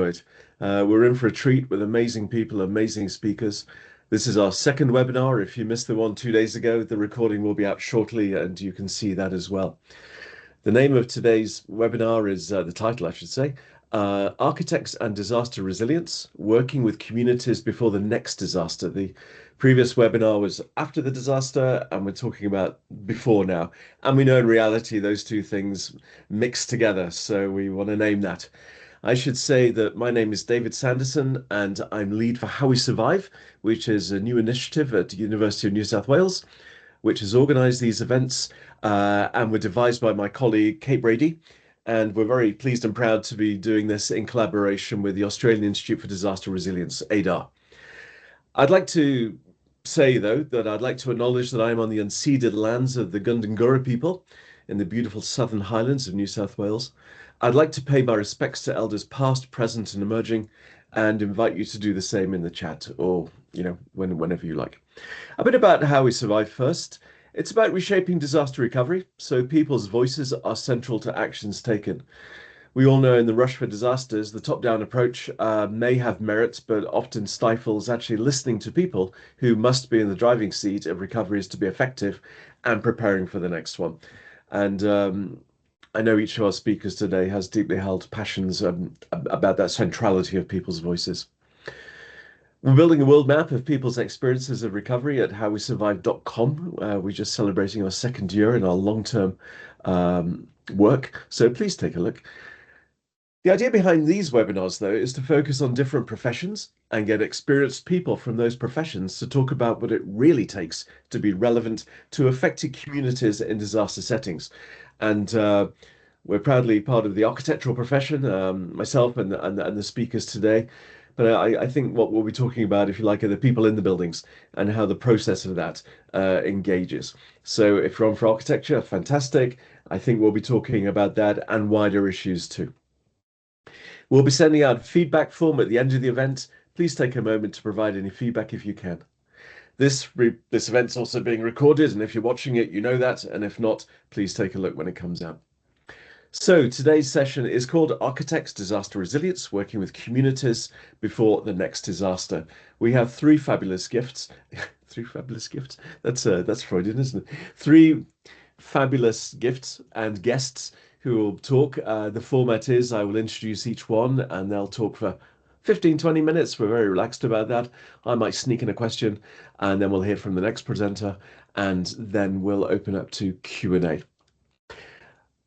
it. We're in for a treat with amazing people, amazing speakers. This is our second webinar. If you missed the one 2 days ago, the recording will be out shortly and you can see that as well. The name of today's webinar is, the title, I should say, Architects and Disaster Resilience, Working with Communities Before the Next Disaster. The previous webinar was after the disaster, and we're talking about before now. And we know in reality those two things mix together, so we want to name that. I should say that my name is David Sanderson, and I'm lead for HowWeSurvive, which is a new initiative at the University of New South Wales, which has organised these events and were devised by my colleague Kate Brady. And we're very pleased and proud to be doing this in collaboration with the Australian Institute for Disaster Resilience, ADAR. I'd like to say, though, that I'd like to acknowledge that I am on the unceded lands of the Gundungurra people in the beautiful Southern Highlands of New South Wales. I'd like to pay my respects to elders past, present, and emerging, and invite you to do the same in the chat or, whenever you like. A bit about how we survive first. It's about reshaping disaster recovery, so people's voices are central to actions taken. We all know in the rush for disasters, the top-down approach may have merits, but often stifles actually listening to people who must be in the driving seat of recoveries to be effective and preparing for the next one. And I know each of our speakers today has deeply held passions about that centrality of people's voices. We're building a world map of people's experiences of recovery at howwesurvive.com. We're just celebrating our second year in our long-term work, so please take a look. The idea behind these webinars, though, is to focus on different professions and get experienced people from those professions to talk about what it really takes to be relevant to affected communities in disaster settings. And we're proudly part of the architectural profession, myself and the speakers today. But I think what we'll be talking about, if you like, are the people in the buildings and how the process of that engages. So if you're on for architecture, fantastic. I think we'll be talking about that and wider issues too. We'll be sending out a feedback form at the end of the event. Please take a moment to provide any feedback if you can. This event's also being recorded, and if you're watching it, you know that. And if not, please take a look when it comes out. So today's session is called Architects Disaster Resilience, Working with Communities Before the Next Disaster. We have three fabulous gifts. Three fabulous gifts? That's Freudian, isn't it? Three fabulous gifts and guests who will talk. The format is I will introduce each one and they'll talk for 15-20 minutes. We're very relaxed about that. I might sneak in a question and then we'll hear from the next presenter and then we'll open up to Q&A.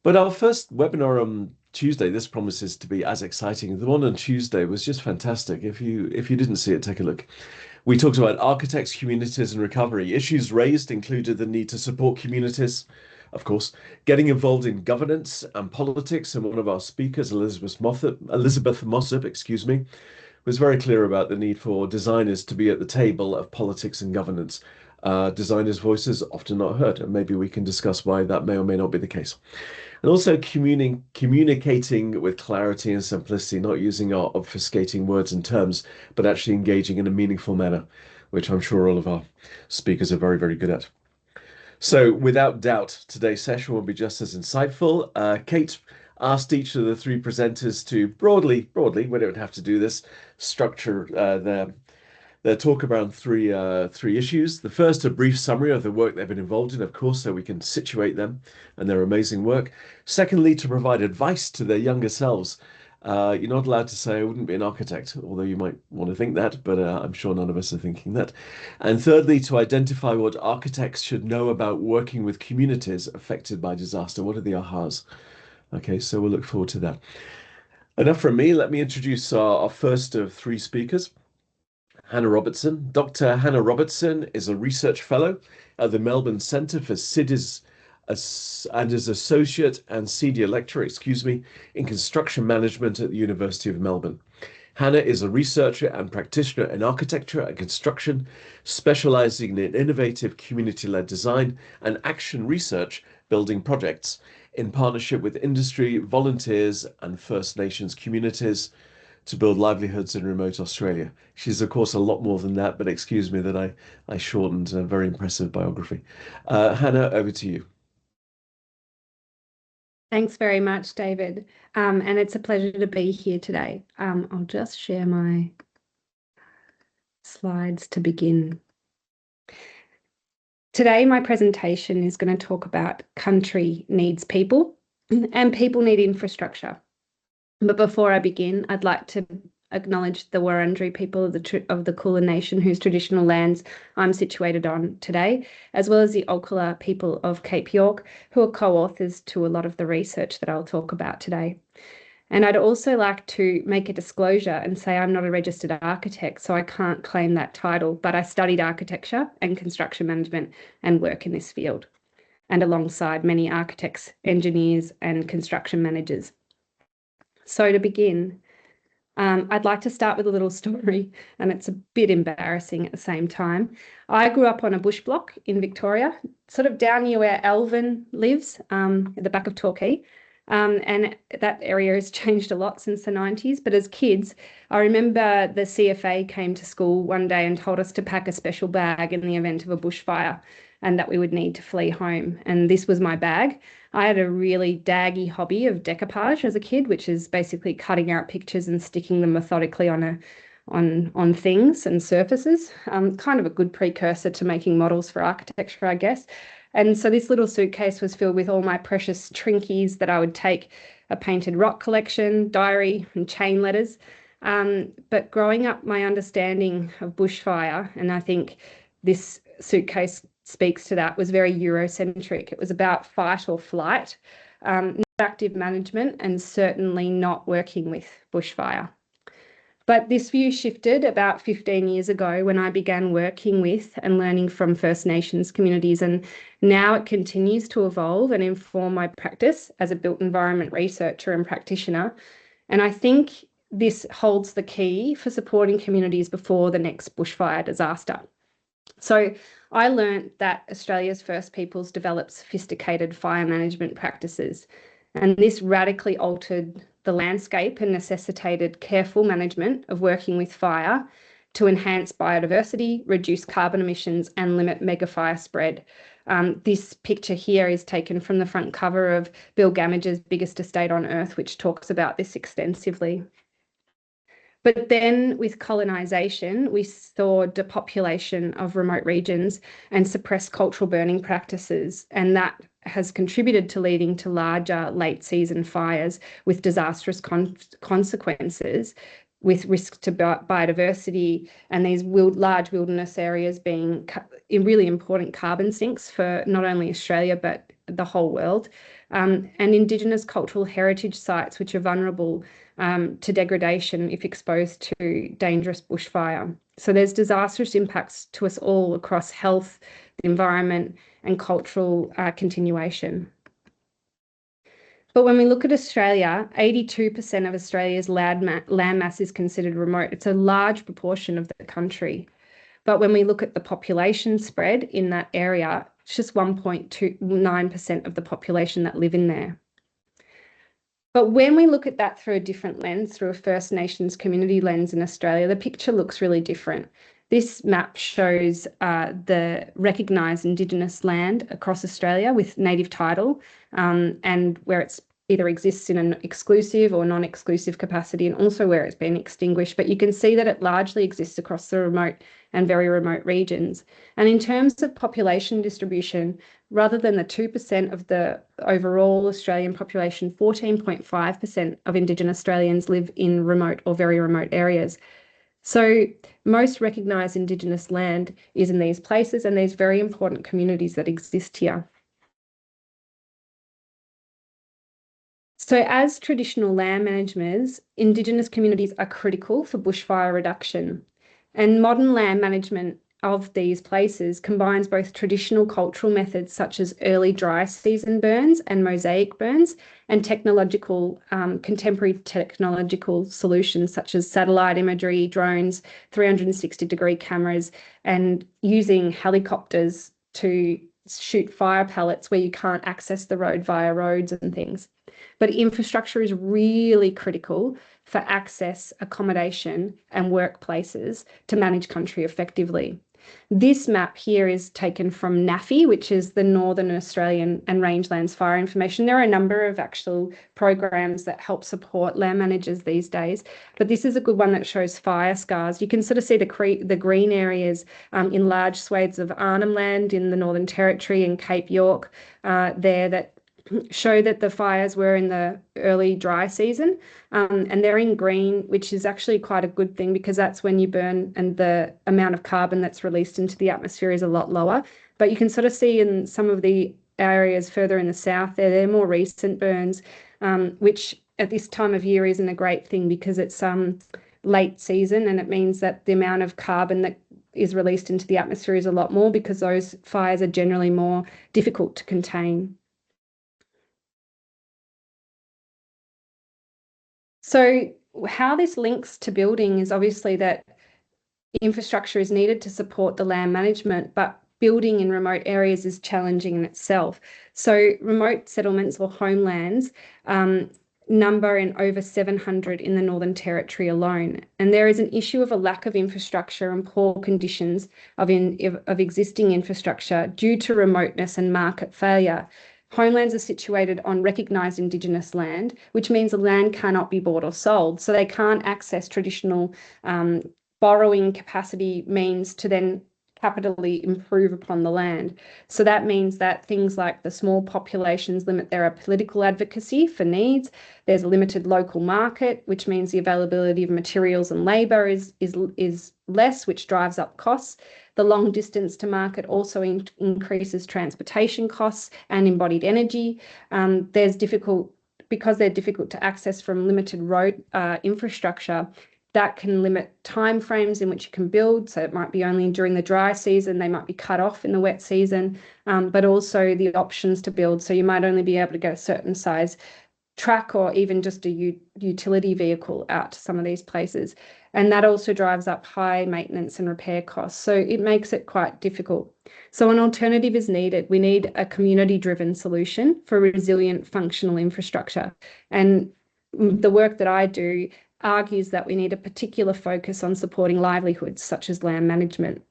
But our first webinar on Tuesday, this promises to be as exciting. The one on Tuesday was just fantastic. If you didn't see it, take a look. We talked about architects, communities, and recovery. Issues raised included the need to support communities, of course, getting involved in governance and politics. And one of our speakers, Elizabeth Mossop, was very clear about the need for designers to be at the table of politics and governance. Designers' voices often not heard, and maybe we can discuss why that may or may not be the case. And also communicating with clarity and simplicity, not using our obfuscating words and terms, but actually engaging in a meaningful manner, which I'm sure all of our speakers are very, very good at. So without doubt, today's session will be just as insightful. Kate asked each of the three presenters to broadly, we don't have to do this, structure their talk around three issues. The first, a brief summary of the work they've been involved in, of course, so we can situate them and their amazing work. Secondly, to provide advice to their younger selves. You're not allowed to say I wouldn't be an architect, although you might want to think that, but I'm sure none of us are thinking that. And thirdly, to identify what architects should know about working with communities affected by disaster. What are the ahas? Okay, so we'll look forward to that. Enough from me. Let me introduce our first of three speakers. Hannah Robertson. Dr. Hannah Robertson is a research fellow at the Melbourne Centre for Cities and is associate and senior lecturer, in construction management at the University of Melbourne. Hannah is a researcher and practitioner in architecture and construction, specializing in innovative community-led design and action research building projects in partnership with industry, volunteers, and First Nations communities to build livelihoods in remote Australia. She's, of course, a lot more than that, but excuse me that I shortened a very impressive biography. Hannah, over to you. Thanks very much, David. And it's a pleasure to be here today. I'll just share my slides to begin. Today, my presentation is going to talk about country needs people and people need infrastructure. But before I begin, I'd like to acknowledge the Wurundjeri people of the Kulin Nation, whose traditional lands I'm situated on today, as well as the Okala people of Cape York, who are co-authors to a lot of the research that I'll talk about today. And I'd also like to make a disclosure and say I'm not a registered architect, so I can't claim that title, but I studied architecture and construction management and work in this field, and alongside many architects, engineers, and construction managers. So to begin, I'd like to start with a little story, and it's a bit embarrassing at the same time. I grew up on a bush block in Victoria, sort of down near where Elvin lives, at the back of Torquay. And that area has changed a lot since the 90s. But as kids, I remember the CFA came to school one day and told us to pack a special bag in the event of a bushfire and that we would need to flee home. And this was my bag. I had a really daggy hobby of decoupage as a kid, which is basically cutting out pictures and sticking them methodically on things and surfaces. Kind of a good precursor to making models for architecture, I guess. And so this little suitcase was filled with all my precious trinkies that I would take, a painted rock collection, diary, and chain letters. But growing up, my understanding of bushfire, and I think this suitcase speaks to that, was very Eurocentric. It was about fight or flight, not active management, and certainly not working with bushfire. But this view shifted about 15 years ago when I began working with and learning from First Nations communities, and now it continues to evolve and inform my practice as a built environment researcher and practitioner. And I think this holds the key for supporting communities before the next bushfire disaster. So I learned that Australia's First Peoples developed sophisticated fire management practices, and this radically altered the landscape and necessitated careful management of working with fire to enhance biodiversity, reduce carbon emissions, and limit megafire spread. This picture here is taken from the front cover of Bill Gamage's Biggest Estate on Earth, which talks about this extensively. But then with colonisation, we saw depopulation of remote regions and suppressed cultural burning practices, and that has contributed to leading to larger late season fires with disastrous consequences, with risk to biodiversity, and these large wilderness areas being really important carbon sinks for not only Australia but the whole world, and Indigenous cultural heritage sites which are vulnerable to degradation if exposed to dangerous bushfire. So there's disastrous impacts to us all across health, the environment, and cultural continuation. But when we look at Australia, 82% of Australia's land mass is considered remote. It's a large proportion of the country. But when we look at the population spread in that area, it's just 1.29% of the population that live in there. But when we look at that through a different lens, through a First Nations community lens in Australia, the picture looks really different. This map shows the recognised Indigenous land across Australia with native title, and where it's either exists in an exclusive or non-exclusive capacity, and also where it's been extinguished. But you can see that it largely exists across the remote and very remote regions. And in terms of population distribution, rather than the 2% of the overall Australian population, 14.5% of Indigenous Australians live in remote or very remote areas. So most recognised Indigenous land is in these places, and there's very important communities that exist here. So as traditional land managers, Indigenous communities are critical for bushfire reduction, and modern land management of these places combines both traditional cultural methods such as early dry season burns and mosaic burns, and contemporary technological solutions such as satellite imagery, drones, 360-degree cameras, and using helicopters to shoot fire pellets where you can't access the road via roads and things. But infrastructure is really critical for access, accommodation, and workplaces to manage country effectively. This map here is taken from NAFI, which is the Northern Australian and Rangelands Fire Information. There are a number of actual programs that help support land managers these days, but this is a good one that shows fire scars. You can sort of see the green areas in large swathes of Arnhem Land in the Northern Territory and Cape York there that show that the fires were in the early dry season, and they're in green, which is actually quite a good thing because that's when you burn and the amount of carbon that's released into the atmosphere is a lot lower. But you can sort of see in some of the areas further in the south they're more recent burns, which at this time of year isn't a great thing because it's late season, and it means that the amount of carbon that is released into the atmosphere is a lot more because those fires are generally more difficult to contain. So how this links to building is obviously that infrastructure is needed to support the land management, but building in remote areas is challenging in itself. So remote settlements or homelands number in over 700 in the Northern Territory alone. And there is an issue of a lack of infrastructure and poor conditions of existing infrastructure due to remoteness and market failure. Homelands are situated on recognised Indigenous land, which means the land cannot be bought or sold. So they can't access traditional borrowing capacity means to then capitally improve upon the land. So that means that things like the small populations limit their political advocacy for needs. There's a limited local market, which means the availability of materials and labour is less, which drives up costs. The long distance to market also increases transportation costs and embodied energy. Because they're difficult to access from limited road infrastructure, that can limit timeframes in which you can build. So it might be only during the dry season, they might be cut off in the wet season, but also the options to build. So you might only be able to get a certain size truck or even just a utility vehicle out to some of these places. And that also drives up high maintenance and repair costs. So it makes it quite difficult. So an alternative is needed. We need a community-driven solution for resilient functional infrastructure. And the work that I do argues that we need a particular focus on supporting livelihoods such as land management.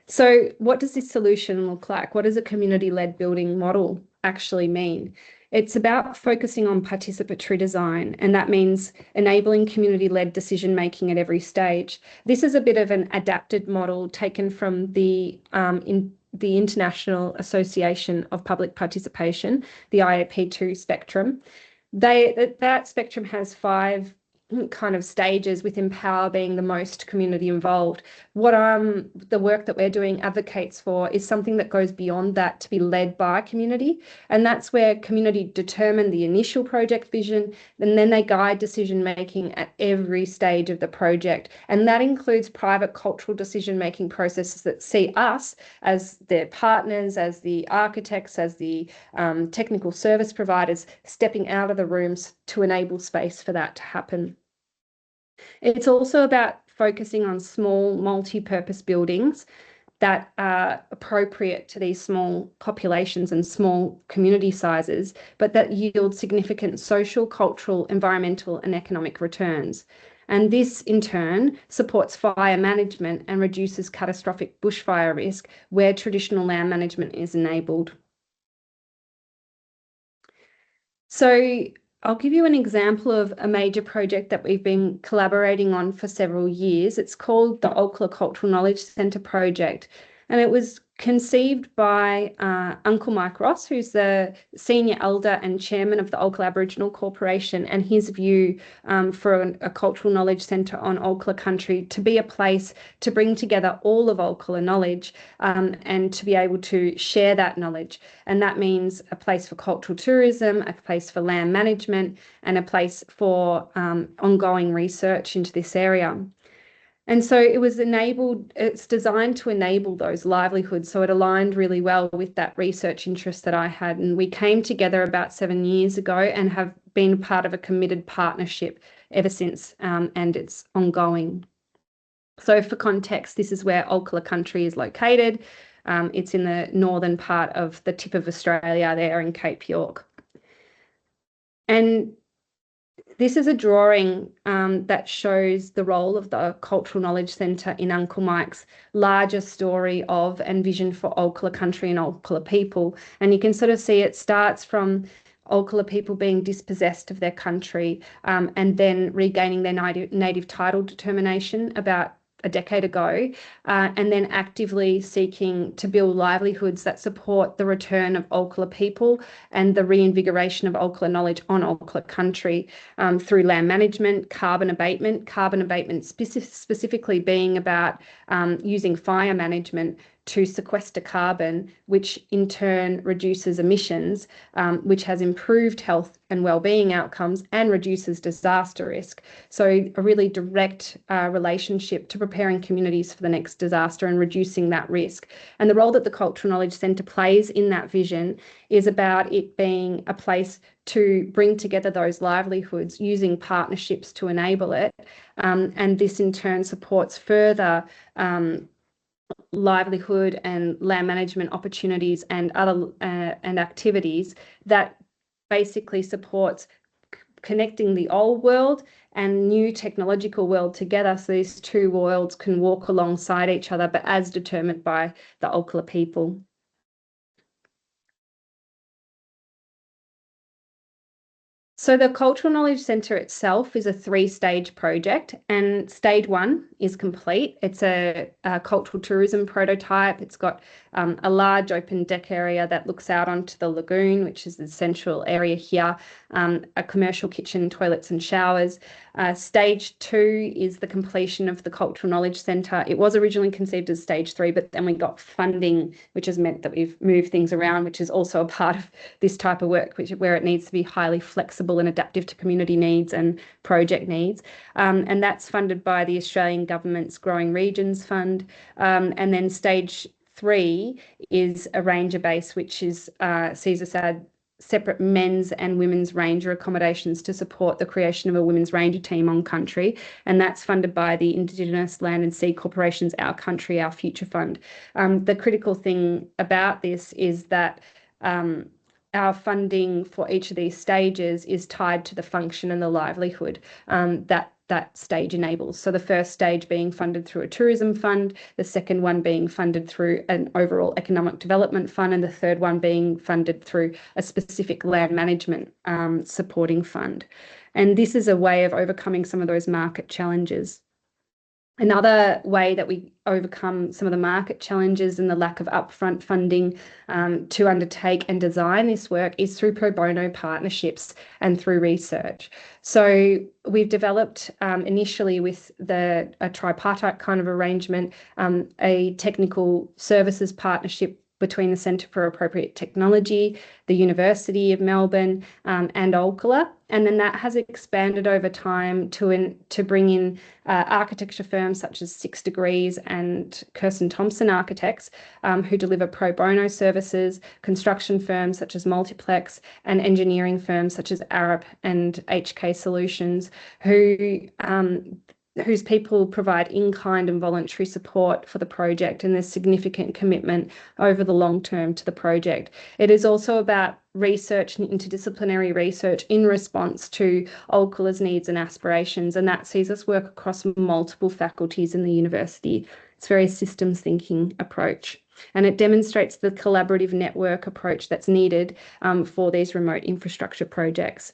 So what does this solution look like? What does a community-led building model actually mean? It's about focusing on participatory design, and that means enabling community-led decision-making at every stage. This is a bit of an adapted model taken from the International Association of Public Participation, the IAP2 spectrum. That spectrum has 5 kind of stages, with empower being the most community involved. What the work that we're doing advocates for is something that goes beyond that, to be led by community, and that's where community determine the initial project vision, and then they guide decision making at every stage of the project, and that includes private cultural decision making processes that see us as their partners, as the architects, as the technical service providers, stepping out of the rooms to enable space for that to happen. It's also about focusing on small multi-purpose buildings that are appropriate to these small populations and small community sizes, but that yield significant social, cultural, environmental, and economic returns. And this, in turn, supports fire management and reduces catastrophic bushfire risk where traditional land management is enabled. So I'll give you an example of a major project that we've been collaborating on for several years. It's called the Olcla Cultural Knowledge Centre project, and it was conceived by Uncle Mike Ross, who's the senior elder and chairman of the Olcla Aboriginal Corporation, and his view for a cultural knowledge centre on Olcla country to be a place to bring together all of Olcla knowledge and to be able to share that knowledge. And that means a place for cultural tourism, a place for land management, and a place for ongoing research into this area. And so it's designed to enable those livelihoods. So it aligned really well with that research interest that I had. And we came together about 7 years ago and have been part of a committed partnership ever since, and it's ongoing. So for context, this is where Olcla country is located. It's in the northern part of the tip of Australia there in Cape York. And This is a drawing that shows the role of the Cultural Knowledge Centre in Uncle Mike's larger story of and vision for Olcala country and Olcala people. And you can sort of see it starts from Olcala people being dispossessed of their country and then regaining their native title determination about a decade ago, and then actively seeking to build livelihoods that support the return of Olcala people and the reinvigoration of Olcala knowledge on Olcala country through land management, carbon abatement specifically being about using fire management to sequester carbon, which in turn reduces emissions, which has improved health and well-being outcomes and reduces disaster risk. So a really direct relationship to preparing communities for the next disaster and reducing that risk. And the role that the Cultural Knowledge Centre plays in that vision is about it being a place to bring together those livelihoods using partnerships to enable it. And this in turn supports further livelihood and land management opportunities and other and activities that basically supports connecting the old world and new technological world together, so these two worlds can walk alongside each other, but as determined by the Olcala people. So the Cultural Knowledge Centre itself is a 3-stage project, and stage 1 is complete. It's a cultural tourism prototype. It's got a large open deck area that looks out onto the lagoon, which is the central area here, a commercial kitchen, toilets and showers. Stage 2 is the completion of the Cultural Knowledge Centre. It was originally conceived as stage 3, but then we got funding, which has meant that we've moved things around, which is also a part of this type of work, where it needs to be highly flexible and adaptive to community needs and project needs. And that's funded by the Australian Government's Growing Regions Fund. And then stage 3 is a ranger base, which is sees us add separate men's and women's ranger accommodations to support the creation of a women's ranger team on country, and that's funded by the Indigenous Land and Sea Corporation's Our Country, Our Future Fund. The critical thing about this is that our funding for each of these stages is tied to the function and the livelihood that stage enables. So the first stage being funded through a tourism fund, the second one being funded through an overall economic development fund, and the third one being funded through a specific land management supporting fund. And this is a way of overcoming some of those market challenges. Another way that we overcome some of the market challenges and the lack of upfront funding to undertake and design this work is through pro bono partnerships and through research. So we've developed initially with a tripartite kind of arrangement, a technical services partnership between the Centre for Appropriate Technology, the University of Melbourne, and Olcala. And then that has expanded over time to bring in architecture firms such as 6 Degrees and Kirsten Thompson Architects, who deliver pro bono services, construction firms such as Multiplex, and engineering firms such as Arup and HK Solutions, whose people provide in-kind and voluntary support for the project, and there's significant commitment over the long term to the project. It is also about research and interdisciplinary research in response to Olcala's needs and aspirations, and that sees us work across multiple faculties in the university. It's a very systems thinking approach, and it demonstrates the collaborative network approach that's needed for these remote infrastructure projects.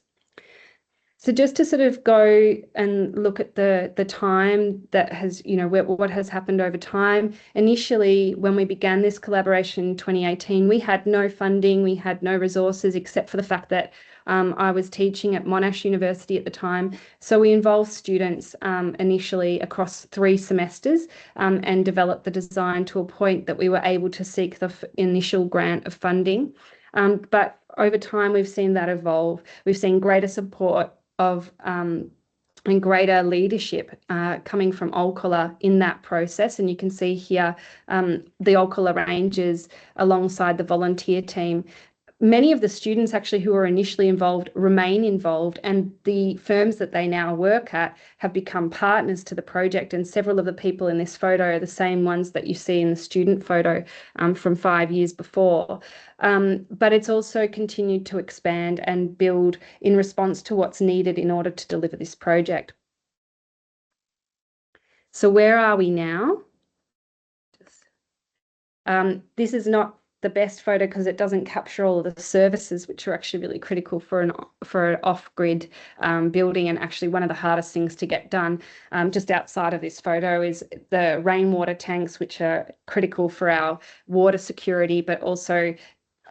So just to sort of go and look at the time that has, what has happened over time. Initially, when we began this collaboration in 2018, we had no funding, we had no resources, except for the fact that I was teaching at Monash University at the time. So we involved students initially across 3 semesters and developed the design to a point that we were able to seek the initial grant of funding. But over time, we've seen that evolve. We've seen greater support of and greater leadership coming from Olcala in that process. And you can see here the Olcala Rangers alongside the volunteer team many of the students actually who were initially involved remain involved, and the firms that they now work at have become partners to the project. And several of the people in this photo are the same ones that you see in the student photo from 5 years before. But it's also continued to expand and build in response to what's needed in order to deliver this project. So where are we now? This is not the best photo because it doesn't capture all of the services, which are actually really critical for an off-grid building, and actually one of the hardest things to get done. Just outside of this photo is the rainwater tanks, which are critical for our water security, but also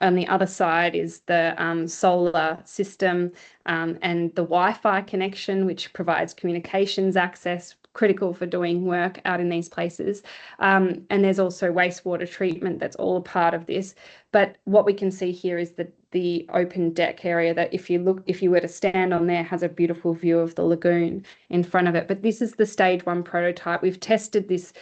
on the other side is the solar system and the Wi-Fi connection, which provides communications access, critical for doing work out in these places. And there's also wastewater treatment that's all a part of this. But what we can see here is the open deck area that if you were to stand on there, has a beautiful view of the lagoon in front of it. But this is the stage 1 prototype. We've tested this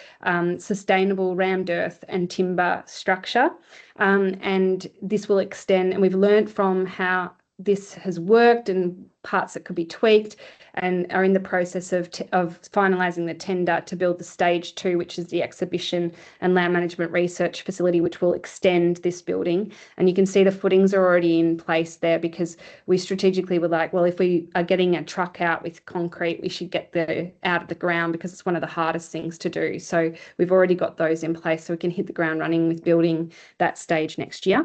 sustainable rammed earth and timber structure, and this will extend, and we've learned from how this has worked and parts that could be tweaked, and are in the process of finalising the tender to build the stage 2, which is the exhibition and land management research facility, which will extend this building. And you can see the footings are already in place there, because we strategically were like, well, if we are getting a truck out with concrete, we should get out of the ground, because it's one of the hardest things to do. So we've already got those in place, so we can hit the ground running with building that stage next year.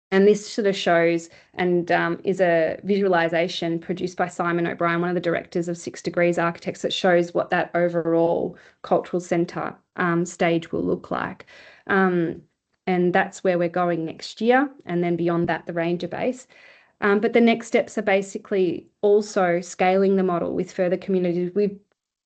And this sort of shows and is a visualization produced by Simon O'Brien, one of the directors of 6 Degrees Architects, that shows what that overall cultural centre stage will look like. And that's where we're going next year. And then beyond that, the Ranger Base. But the next steps are basically also scaling the model with further communities. We've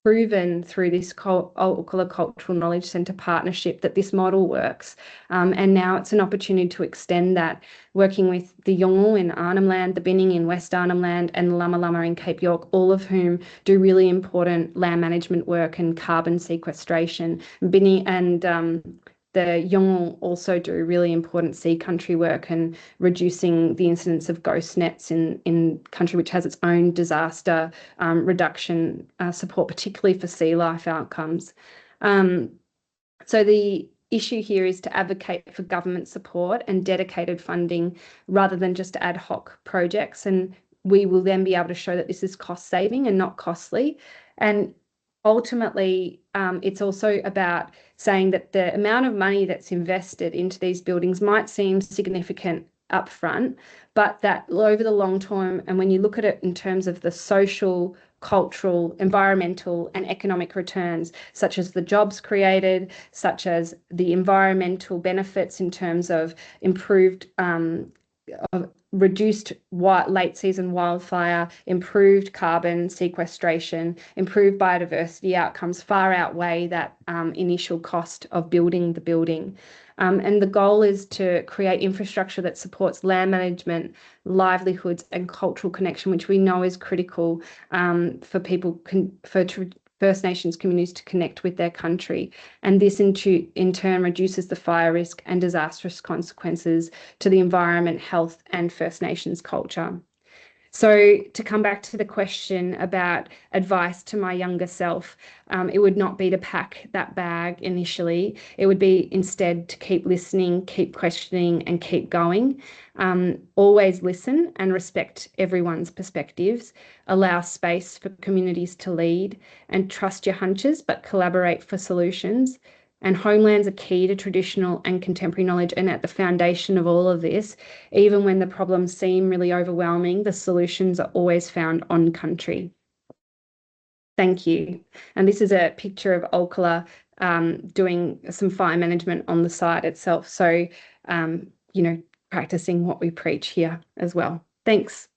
proven through this Ulcula Cultural Knowledge Centre partnership that this model works. And now it's an opportunity to extend that, working with the Yolngu in Arnhem Land, the Binning in West Arnhem Land, and Lama Lama in Cape York, all of whom do really important land management work and carbon sequestration. Binning and the Yolngu also do really important sea country work and reducing the incidence of ghost nets in country which has its own disaster reduction support, particularly for sea life outcomes. So the issue here is to advocate for government support and dedicated funding rather than just ad hoc projects. And we will then be able to show that this is cost saving and not costly. And ultimately, it's also about saying that the amount of money that's invested into these buildings might seem significant upfront, but that over the long term, and when you look at it in terms of the social, cultural, environmental, and economic returns, such as the jobs created, such as the environmental benefits in terms of improved reduced late season wildfire, improved carbon sequestration, improved biodiversity outcomes far outweigh that initial cost of building the building. And the goal is to create infrastructure that supports land management, livelihoods, and cultural connection, which we know is critical for people, First Nations communities to connect with their country. And this in turn reduces the fire risk and disastrous consequences to the environment, health, and First Nations culture. So to come back to the question about advice to my younger self, it would not be to pack that bag initially. It would be instead to keep listening, keep questioning, and keep going. Always listen and respect everyone's perspectives. Allow space for communities to lead, and trust your hunches, but collaborate for solutions. And homelands are key to traditional and contemporary knowledge, and at the foundation of all of this, even when the problems seem really overwhelming, the solutions are always found on country. Thank you. And this is a picture of Ulcula doing some fire management on the site itself. So, practicing what we preach here as well. Thanks.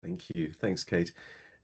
Thank you. Thanks, Kate.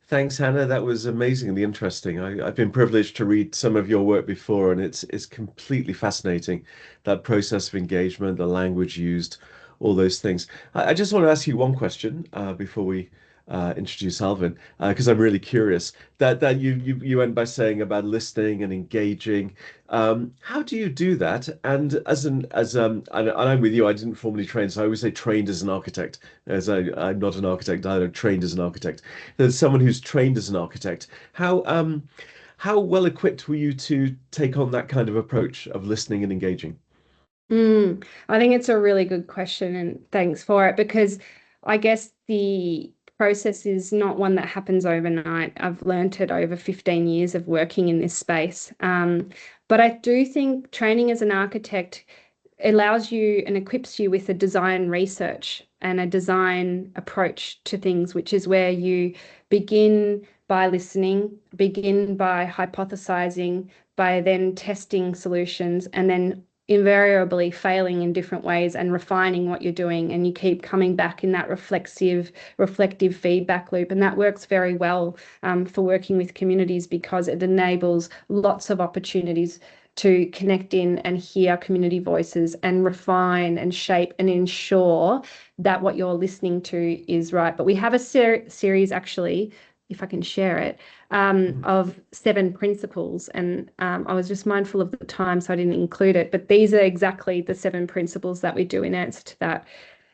Thanks, Hannah. That was amazingly interesting. I've been privileged to read some of your work before, and it's completely fascinating, that process of engagement, the language used, all those things. I just want to ask you one question before we introduce Alvin, because I'm really curious. That you end by saying about listening and engaging. How do you do that? And and I'm with you. I didn't formally train, so I always say trained as an architect, as I'm not an architect either. Trained as an architect. There's someone who's trained as an architect. How well equipped were you to take on that kind of approach of listening and engaging? I think it's a really good question, and thanks for it because I guess the process is not one that happens overnight. I've learnt it over 15 years of working in this space. But I do think training as an architect allows you and equips you with a design research and a design approach to things, which is where you begin by listening, begin by hypothesizing, by then testing solutions, and then invariably failing in different ways and refining what you're doing. And you keep coming back in that reflective feedback loop. And that works very well for working with communities because it enables lots of opportunities to connect in and hear community voices and refine and shape and ensure that what you're listening to is right. But we have a series actually, if I can share it, of 7 principles. And I was just mindful of the time, so I didn't include it. But these are exactly the 7 principles that we do in answer to that.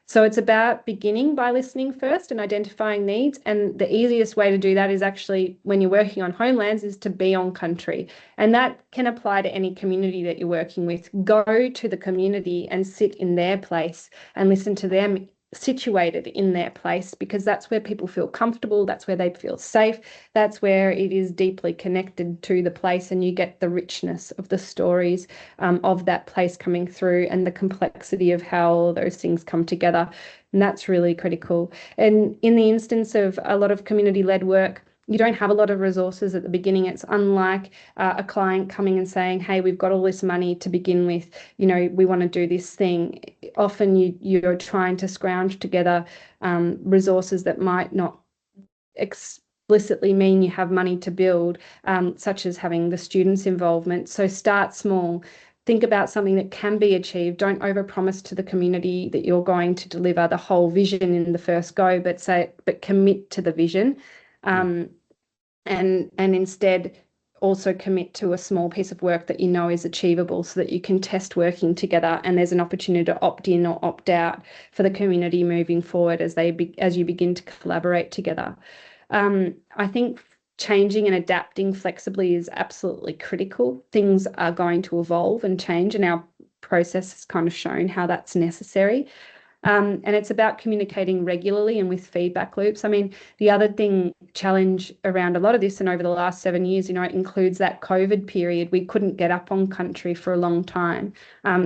So it's about beginning by listening first and identifying needs. And the easiest way to do that is actually when you're working on homelands is to be on country. And that can apply to any community that you're working with. Go to the community and sit in their place and listen to them situated in their place because that's where people feel comfortable, that's where they feel safe, that's where it is deeply connected to the place and you get the richness of the stories of that place coming through and the complexity of how all those things come together. And that's really critical. And in the instance of a lot of community-led work, you don't have a lot of resources at the beginning. It's unlike a client coming and saying, hey, we've got all this money to begin with, we want to do this thing. Often you're trying to scrounge together resources that might not explicitly mean you have money to build, such as having the students' involvement. So start small. Think about something that can be achieved. Don't overpromise to the community that you're going to deliver the whole vision in the first go, but commit to the vision. And instead also commit to a small piece of work that you know is achievable so that you can test working together and there's an opportunity to opt in or opt out for the community moving forward as you begin to collaborate together. I think changing and adapting flexibly is absolutely critical. Things are going to evolve and change, and our process has kind of shown how that's necessary. And it's about communicating regularly and with feedback loops. I mean, the other challenge around a lot of this, and over the last 7 years, it includes that COVID period. We couldn't get up on country for a long time.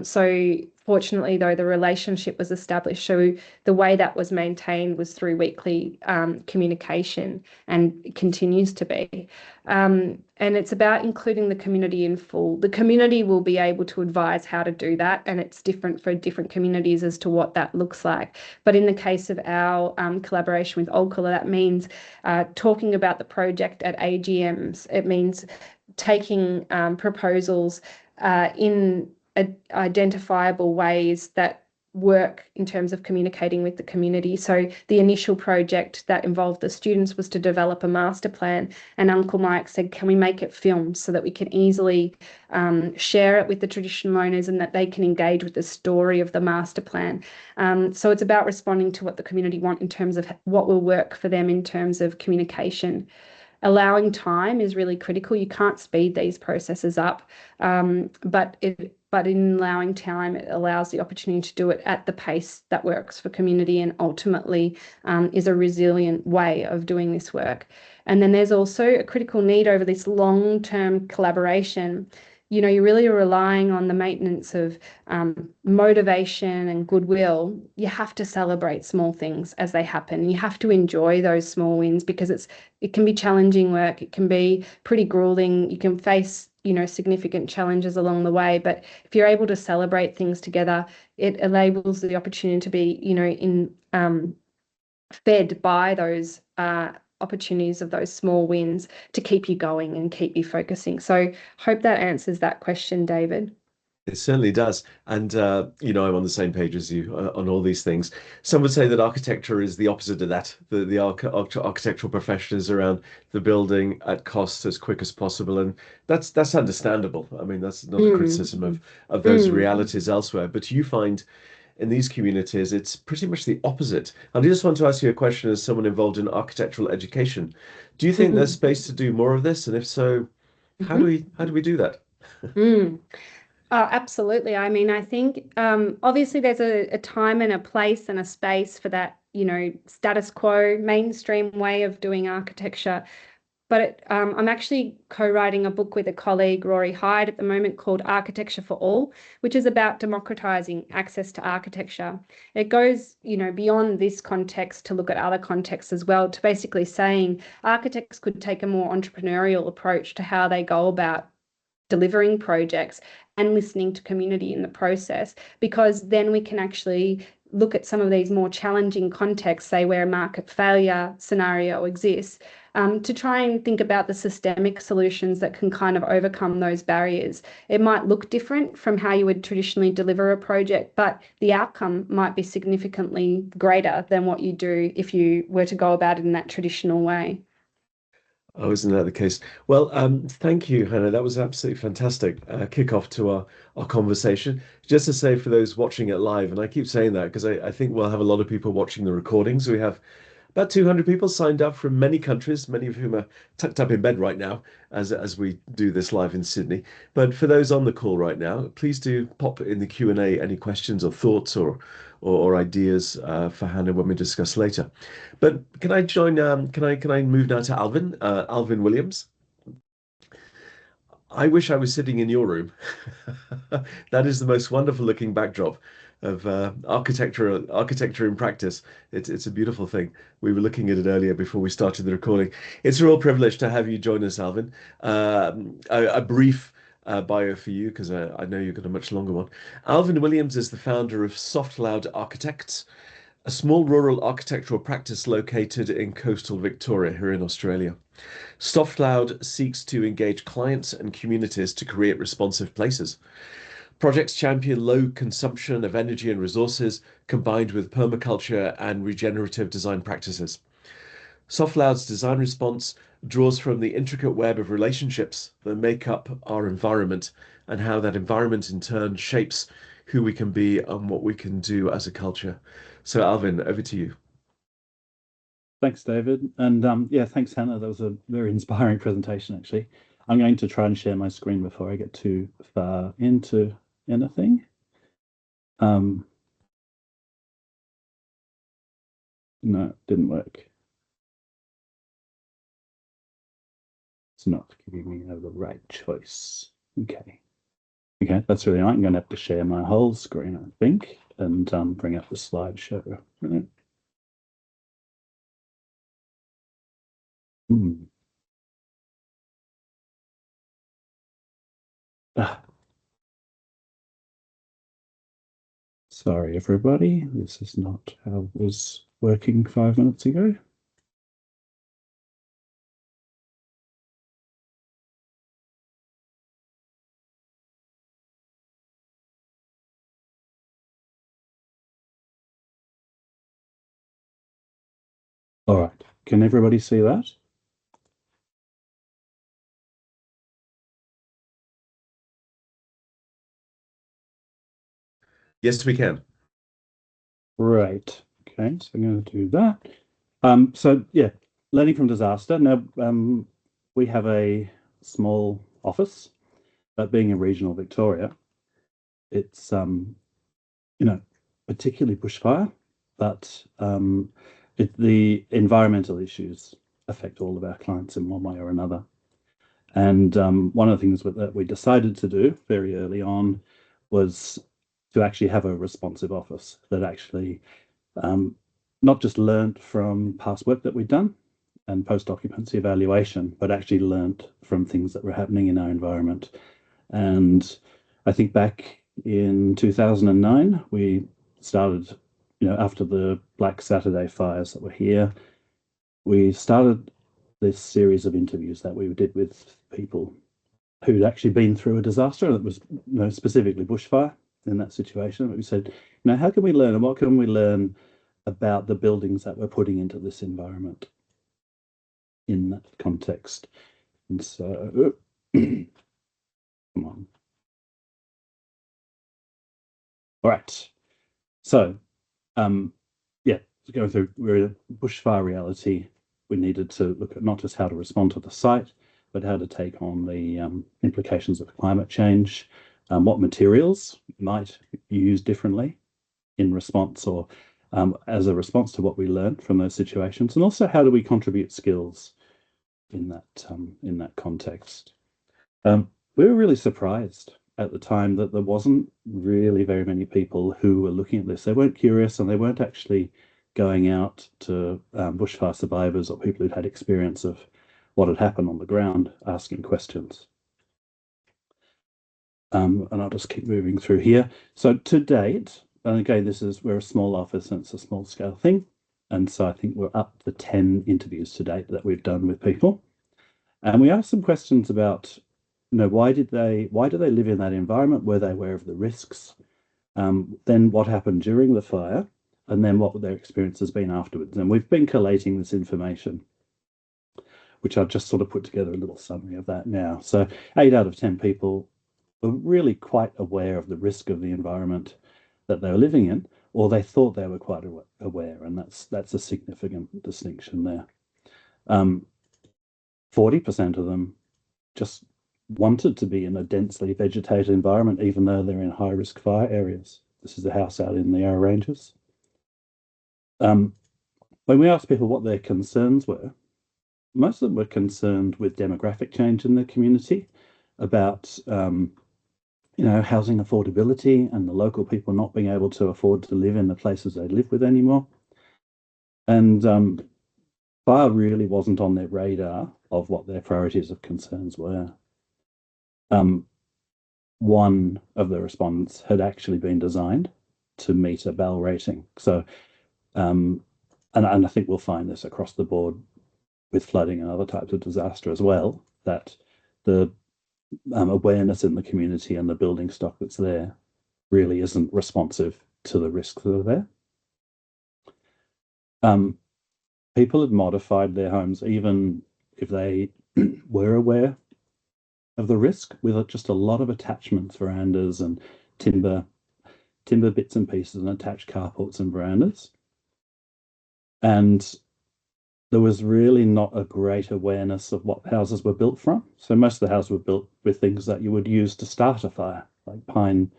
So fortunately, though, the relationship was established. So the way that was maintained was through weekly communication, and it continues to be. And it's about including the community in full. The community will be able to advise how to do that, and it's different for different communities as to what that looks like. But in the case of our collaboration with Old that means talking about the project at AGMs. It means taking proposals in identifiable ways that work in terms of communicating with the community. So the initial project that involved the students was to develop a master plan, and Uncle Mike said, can we make it filmed so that we can easily share it with the traditional owners and that they can engage with the story of the master plan. So it's about responding to what the community want in terms of what will work for them in terms of communication. Allowing time is really critical. You can't speed these processes up, but in allowing time, it allows the opportunity to do it at the pace that works for community and ultimately is a resilient way of doing this work. And then there's also a critical need over this long-term collaboration. You're really relying on the maintenance of motivation and goodwill. You have to celebrate small things as they happen. You have to enjoy those small wins because it can be challenging work. It can be pretty grueling. You can face, significant challenges along the way. But if you're able to celebrate things together, it enables the opportunity to be, fed by those opportunities of those small wins to keep you going and keep you focusing. So hope that answers that question, David. It certainly does. And, I'm on the same page as you on all these things. Some would say that architecture is the opposite of that. The architectural profession is around the building at cost as quick as possible. And that's understandable. I mean, that's not a Mm, criticism of those mm, realities elsewhere. But you find in these communities, it's pretty much the opposite. And I just want to ask you a question as someone involved in architectural education. Do you think there's mhm, space to do more of this? And if so, mhm, how do we do that? mm. Oh, absolutely. I mean, I think obviously there's a time and a place and a space for that, status quo mainstream way of doing architecture. But I'm actually co-writing a book with a colleague, Rory Hyde, at the moment called Architecture for All, which is about democratizing access to architecture. It goes, beyond this context to look at other contexts as well, to basically saying architects could take a more entrepreneurial approach to how they go about delivering projects and listening to community in the process, because then we can actually look at some of these more challenging contexts, say where a market failure scenario exists, to try and think about the systemic solutions that can kind of overcome those barriers. It might look different from how you would traditionally deliver a project, but the outcome might be significantly greater than what you do if you were to go about it in that traditional way. Oh, isn't that the case? Well, thank you, Hannah. That was absolutely fantastic kickoff to our conversation. Just to say for those watching it live, and I keep saying that because I think we'll have a lot of people watching the recordings. We have about 200 people signed up from many countries, many of whom are tucked up in bed right now as we do this live in Sydney. But for those on the call right now, please do pop in the Q&A any questions or thoughts or ideas for Hannah when we discuss later. But can I join? Can I move now to Alvin? Alvin Williams. I wish I was sitting in your room. That is the most wonderful looking backdrop of architecture in practice. It's a beautiful thing. We were looking at it earlier before we started the recording. It's a real privilege to have you join us, Alvin. A brief bio for you, because I know you've got a much longer one. Alvin Williams is the founder of Soft Loud Architects, a small rural architectural practice located in coastal Victoria here in Australia. SoftCloud seeks to engage clients and communities to create responsive places. Projects champion low consumption of energy and resources combined with permaculture and regenerative design practices. SoftCloud's design response draws from the intricate web of relationships that make up our environment and how that environment in turn shapes who we can be and what we can do as a culture. So, Alvin, over to you. Thanks, David. And yeah, thanks, Hannah. That was a very inspiring presentation, actually. I'm going to try and share my screen before I get too far into anything. No, it didn't work. It's not giving me the right choice. Okay. Okay, that's really nice. I'm going to have to share my whole screen, I think, and bring up the slideshow. Right. Hmm. Ah, sorry, everybody. This is not how it was working 5 minutes ago. All right. Can everybody see that? Yes, we can. Right. Okay, so I'm going to do that. So yeah, learning from disaster. Now, we have a small office, but being in regional Victoria, it's particularly bushfire, but the environmental issues affect all of our clients in one way or another. And one of the things that we decided to do very early on was to actually have a responsive office that actually um, not just learnt from past work that we'd done and post-occupancy evaluation, but actually learnt from things that were happening in our environment. And I think back in 2009, we started, after the Black Saturday fires that were here, we started this series of interviews that we did with people who'd actually been through a disaster that was, specifically bushfire in that situation. But we said, how can we learn and what can we learn about the buildings that we're putting into this environment in that context? And so, come on. All right. So, going through, we're in a bushfire reality. We needed to look at not just how to respond to the site, but how to take on the implications of climate change, what materials might use differently in response or as a response to what we learned from those situations, and also how do we contribute skills in that context. We were really surprised at the time that there wasn't really very many people who were looking at this. They weren't curious and they weren't actually going out to bushfire survivors or people who'd had experience of what had happened on the ground, asking questions. And I'll just keep moving through here. So to date, and again, we're a small office and it's a small scale thing. And so I think we're up to 10 interviews to date that we've done with people. And we asked some questions about, why do they live in that environment? Were they aware of the risks? Then what happened during the fire? And then what their experience has been afterwards. And we've been collating this information, which I've just sort of put together a little summary of that now. So 8 out of 10 people were really quite aware of the risk of the environment that they were living in, or they thought they were quite aware, and that's a significant distinction there. 40% of them just wanted to be in a densely vegetated environment, even though they're in high-risk fire areas. This is a house out in the Yarra Ranges. When we asked people what their concerns were, most of them were concerned with demographic change in the community, about housing affordability and the local people not being able to afford to live in the places they live with anymore. And fire really wasn't on their radar of what their priorities of concerns were. One of the respondents had actually been designed to meet a BEL rating. So, and I think we'll find this across the board with flooding and other types of disaster as well, that the awareness in the community and the building stock that's there really isn't responsive to the risks that are there. People had modified their homes, even if they were aware of the risk, with just a lot of attachments, verandas and timber bits and pieces, and attached carports and verandas. And there was really not a great awareness of what houses were built from. So most of the houses were built with things that you would use to start a fire, like pine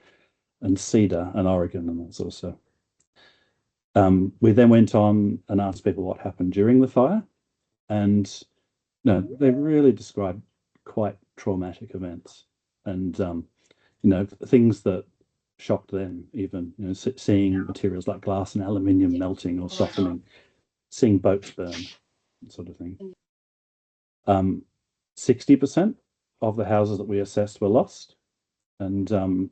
and cedar and Oregon and that sort of stuff. We then went on and asked people what happened during the fire, and they really described quite traumatic events, and things that shocked them. Even seeing materials like glass and aluminium melting or softening, seeing boats burn, sort of thing. 60% of the houses that we assessed were lost, and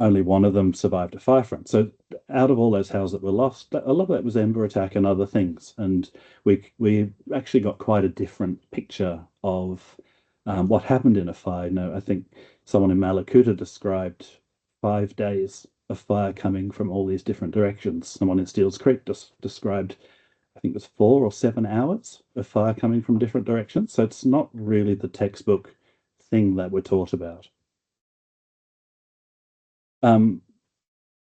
only one of them survived a fire front. So out of all those houses that were lost, a lot of that was ember attack and other things. And we actually got quite a different picture of what happened in a fire. I think someone in Malakuta described 5 days of fire coming from all these different directions. Someone in Steeles Creek just described, I think it was 4 or 7 hours of fire coming from different directions. So it's not really the textbook thing that we're taught about.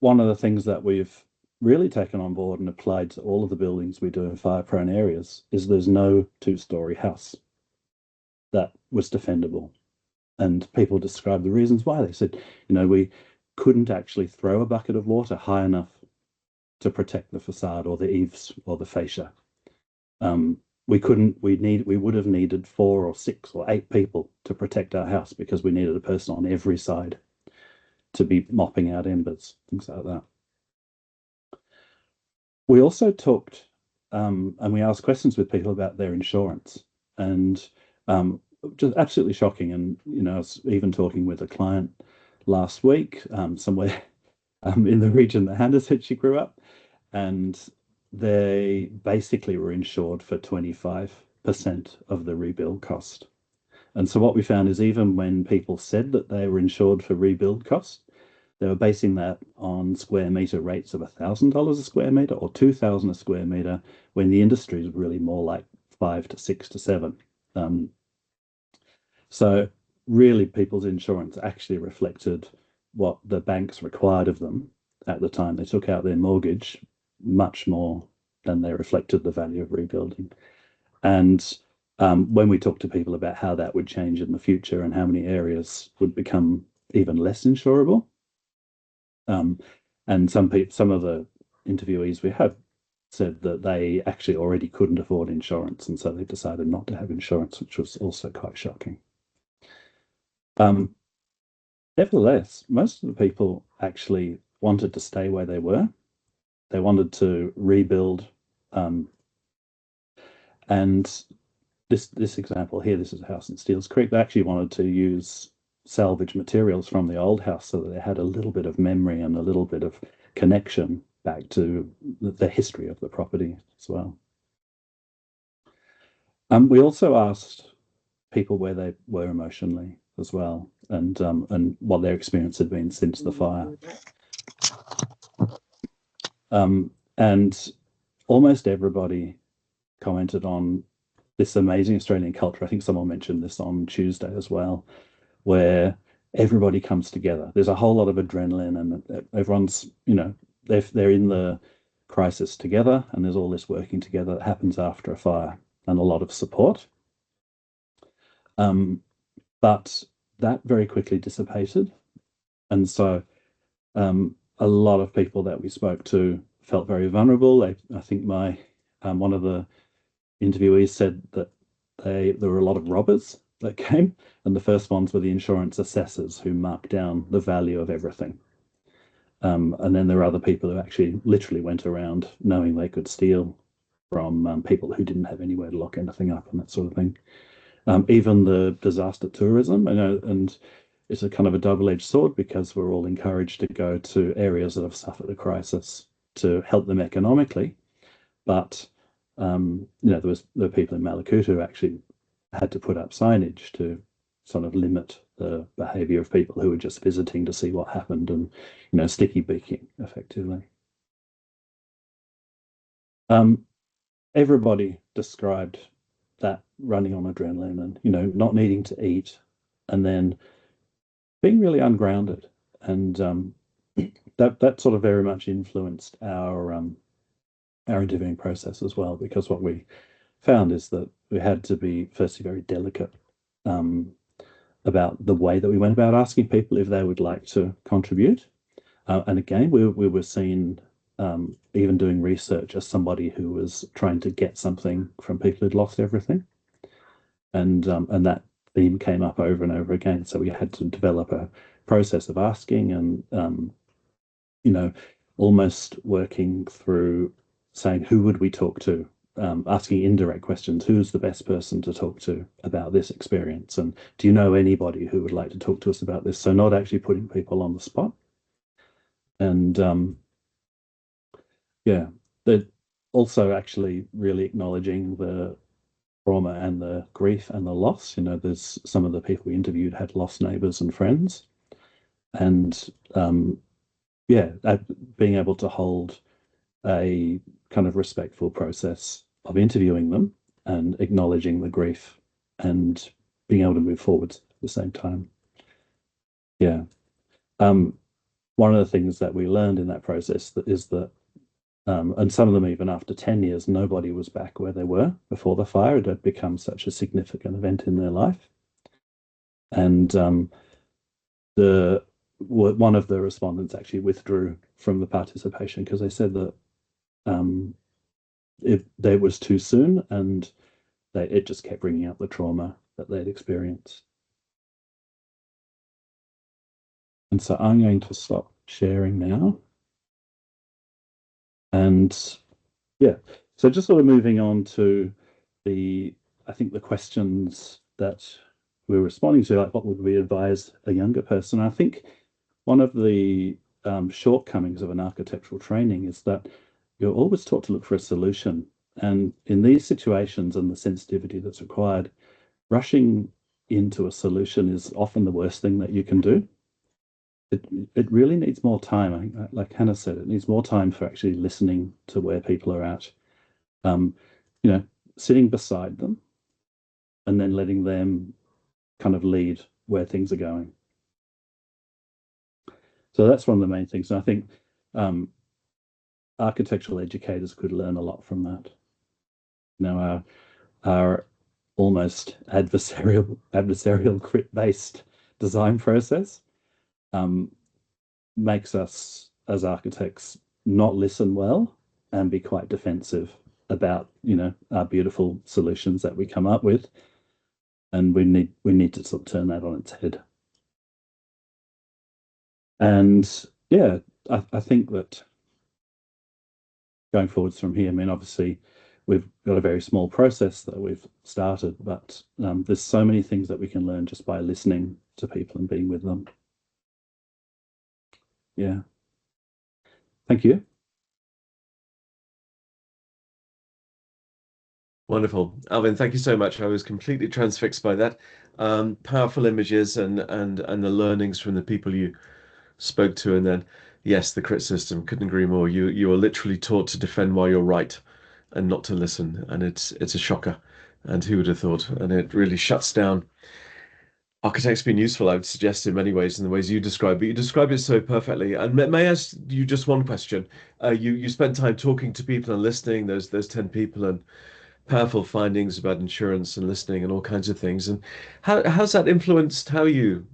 One of the things that we've really taken on board and applied to all of the buildings we do in fire-prone areas is there's no 2-story house that was defendable. And people described the reasons why. They said, we couldn't actually throw a bucket of water high enough to protect the facade or the eaves or the fascia. We would have needed 4 or 6 or 8 people to protect our house, because we needed a person on every side to be mopping out embers, things like that. We also talked and we asked questions with people about their insurance, and just absolutely shocking. And I was even talking with a client last week somewhere in the region that Hannah said she grew up, and they basically were insured for 25% of the rebuild cost. And so what we found is even when people said that they were insured for rebuild costs, they were basing that on square meter rates of $1,000 a square meter or 2,000 a square meter, when the industry is really more like 5 to 6 to 7. So really, people's insurance actually reflected what the banks required of them at the time they took out their mortgage, much more than they reflected the value of rebuilding. And when we talk to people about how that would change in the future and how many areas would become even less insurable, and some of the interviewees we have said that they actually already couldn't afford insurance, and so they decided not to have insurance, which was also quite shocking. Nevertheless, most of the people actually wanted to stay where they were. They wanted to rebuild, and this example here, this is a house in Steeles Creek. They actually wanted to use salvage materials from the old house so that they had a little bit of memory and a little bit of connection back to the history of the property as well. We also asked people where they were emotionally as well, and what their experience had been since the fire. And almost everybody commented on this amazing Australian culture. I think someone mentioned this on Tuesday as well, where everybody comes together. There's a whole lot of adrenaline, and everyone's, they're in the crisis together, and there's all this working together that happens after a fire, and a lot of support. But that very quickly dissipated. And so a lot of people that we spoke to felt very vulnerable. I think one of the interviewees said that there were a lot of robbers that came, and the first ones were the insurance assessors who marked down the value of everything. And then there were other people who actually literally went around knowing they could steal from people who didn't have anywhere to lock anything up and that sort of thing. Even the disaster tourism, and it's a kind of a double-edged sword, because we're all encouraged to go to areas that have suffered a crisis to help them economically. But there were people in Malakuta who actually had to put up signage to sort of limit the behaviour of people who were just visiting to see what happened, and sticky beaking effectively. Everybody described that running on adrenaline, and not needing to eat, and then being really ungrounded, and that sort of very much influenced our interviewing process as well, because what we found is that we had to be firstly very delicate about the way that we went about asking people if they would like to contribute, and again we were seen even doing research as somebody who was trying to get something from people who'd lost everything, and that theme came up over and over again. So we had to develop a process of asking, and almost working through saying, who would we talk to, asking indirect questions. Who's the best person to talk to about this experience? And do you know anybody who would like to talk to us about this? So not actually putting people on the spot. And they're also actually really acknowledging the trauma and the grief and the loss. There's some of the people we interviewed had lost neighbours and friends. And being able to hold a kind of respectful process of interviewing them and acknowledging the grief and being able to move forward at the same time. One of the things that we learned in that process is that, and some of them even after 10 years, nobody was back where they were before the fire. It had become such a significant event in their life. And one of the respondents actually withdrew from the participation because they said that it was too soon, and it just kept bringing up the trauma that they'd experienced. And so I'm going to stop sharing now. And so just sort of moving on to I think the questions that we're responding to, like what would we advise a younger person? I think one of the shortcomings of an architectural training is that you're always taught to look for a solution. And in these situations and the sensitivity that's required, rushing into a solution is often the worst thing that you can do. It really needs more time. I think, like Hannah said, it needs more time for actually listening to where people are at. You know, sitting beside them and then letting them kind of lead where things are going. So that's one of the main things. And I think architectural educators could learn a lot from that. You know, our almost adversarial crit-based design process makes us as architects not listen well and be quite defensive about, you know, our beautiful solutions that we come up with. And we need to sort of turn that on its head. And yeah, I think that going forwards from here, I mean, obviously we've got a very small process that we've started, but there's so many things that we can learn just by listening to people and being with them. Yeah. Thank you. Wonderful. Alvin, thank you so much. I was completely transfixed by that. Powerful images and the learnings from the people you spoke to. And then, yes, the crit system. Couldn't agree more. You are literally taught to defend while you're right and not to listen. And it's a shocker. And who would have thought? And it really shuts down architects being useful, I would suggest, in many ways, in the ways you describe. But you describe it so perfectly. And may I ask you just one question? You spent time talking to people and listening. There's 10 people and powerful findings about insurance and listening and all kinds of things. And how's that influenced how you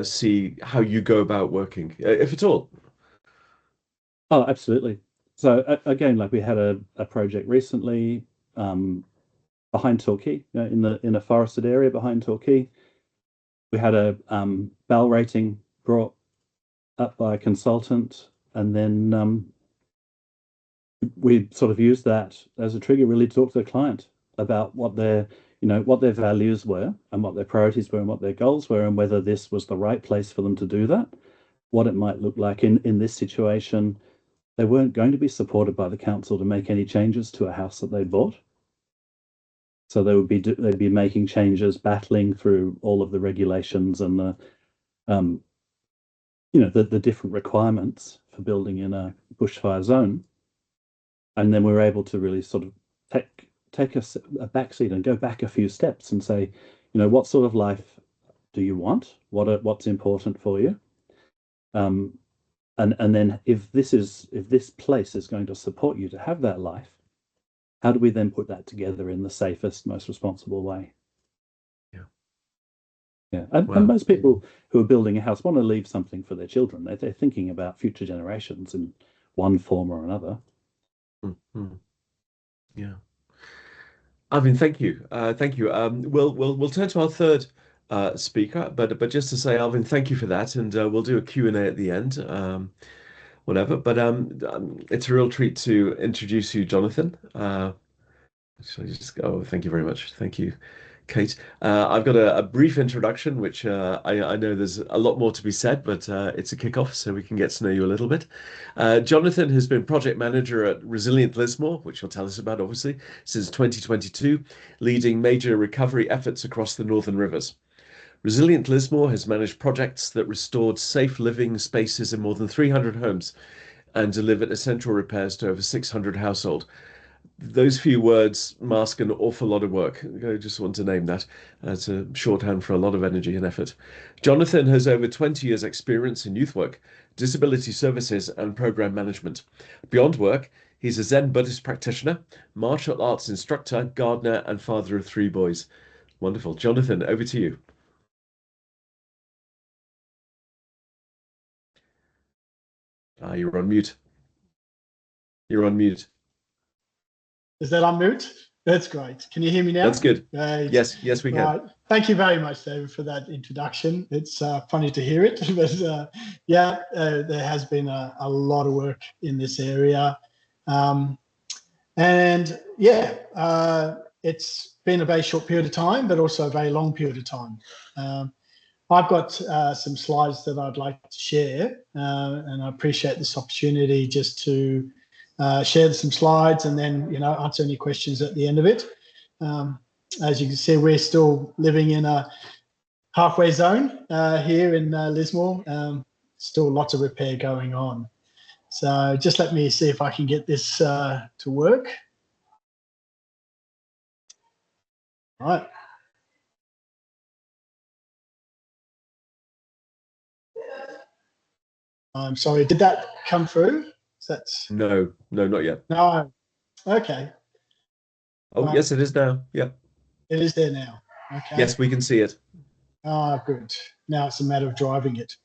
see how you go about working, if at all? Oh, absolutely. So again, like we had a project recently behind Torquay, in a forested area behind Torquay. We had a BAL rating brought up by a consultant, and then we sort of used that as a trigger really to talk to the client about what their values were and what their priorities were and what their goals were, and whether this was the right place for them to do that, what it might look like in this situation. They weren't going to be supported by the council to make any changes to a house that they bought. So they'd be making changes, battling through all of the regulations and the the different requirements for building in a bushfire zone. And then we were able to really sort of take a back seat and go back a few steps and say, what sort of life do you want? What's important for you? And then if this place is going to support you to have that life, how do we then put that together in the safest, most responsible way? Yeah. And most people who are building a house want to leave something for their children. They're thinking about future generations in one form or another. Mm-hmm. Yeah. Alvin, thank you. Thank you. We'll turn to our third speaker, but just to say, Alvin, thank you for that, and we'll do a Q&A at the end, whatever. But it's a real treat to introduce you, Jonathan. Shall I just go? Oh, thank you very much. Thank you, Kate. I've got a brief introduction, which I know there's a lot more to be said, but it's a kickoff, so we can get to know you a little bit. Jonathan has been project manager at Resilient Lismore, which he'll tell us about, obviously, since 2022, leading major recovery efforts across the Northern Rivers. Resilient Lismore has managed projects that restored safe living spaces in more than 300 homes and delivered essential repairs to over 600 households. Those few words mask an awful lot of work. I just want to name that. It's a shorthand for a lot of energy and effort. Jonathan has over 20 years' experience in youth work, disability services, and program management. Beyond work, he's a Zen Buddhist practitioner, martial arts instructor, gardener, and father of 3 boys. Wonderful. Jonathan, over to you. You're on mute. You're on mute. Is that on mute? That's great. Can you hear me now? That's good. Great. Yes, we can. Right. Thank you very much, David, for that introduction. It's funny to hear it, but there has been a lot of work in this area. It's been a very short period of time, but also a very long period of time. I've got some slides that I'd like to share, and I appreciate this opportunity just to share some slides and then answer any questions at the end of it. As you can see, we're still living in a halfway zone here in Lismore. Still lots of repair going on. So just let me see if I can get this to work. All right. I'm sorry, did that come through? That's No, not yet. no. Okay. Oh, yes, it is now. Yeah. It is there now. Okay. Yes, we can see it. Ah, good. Now it's a matter of driving it.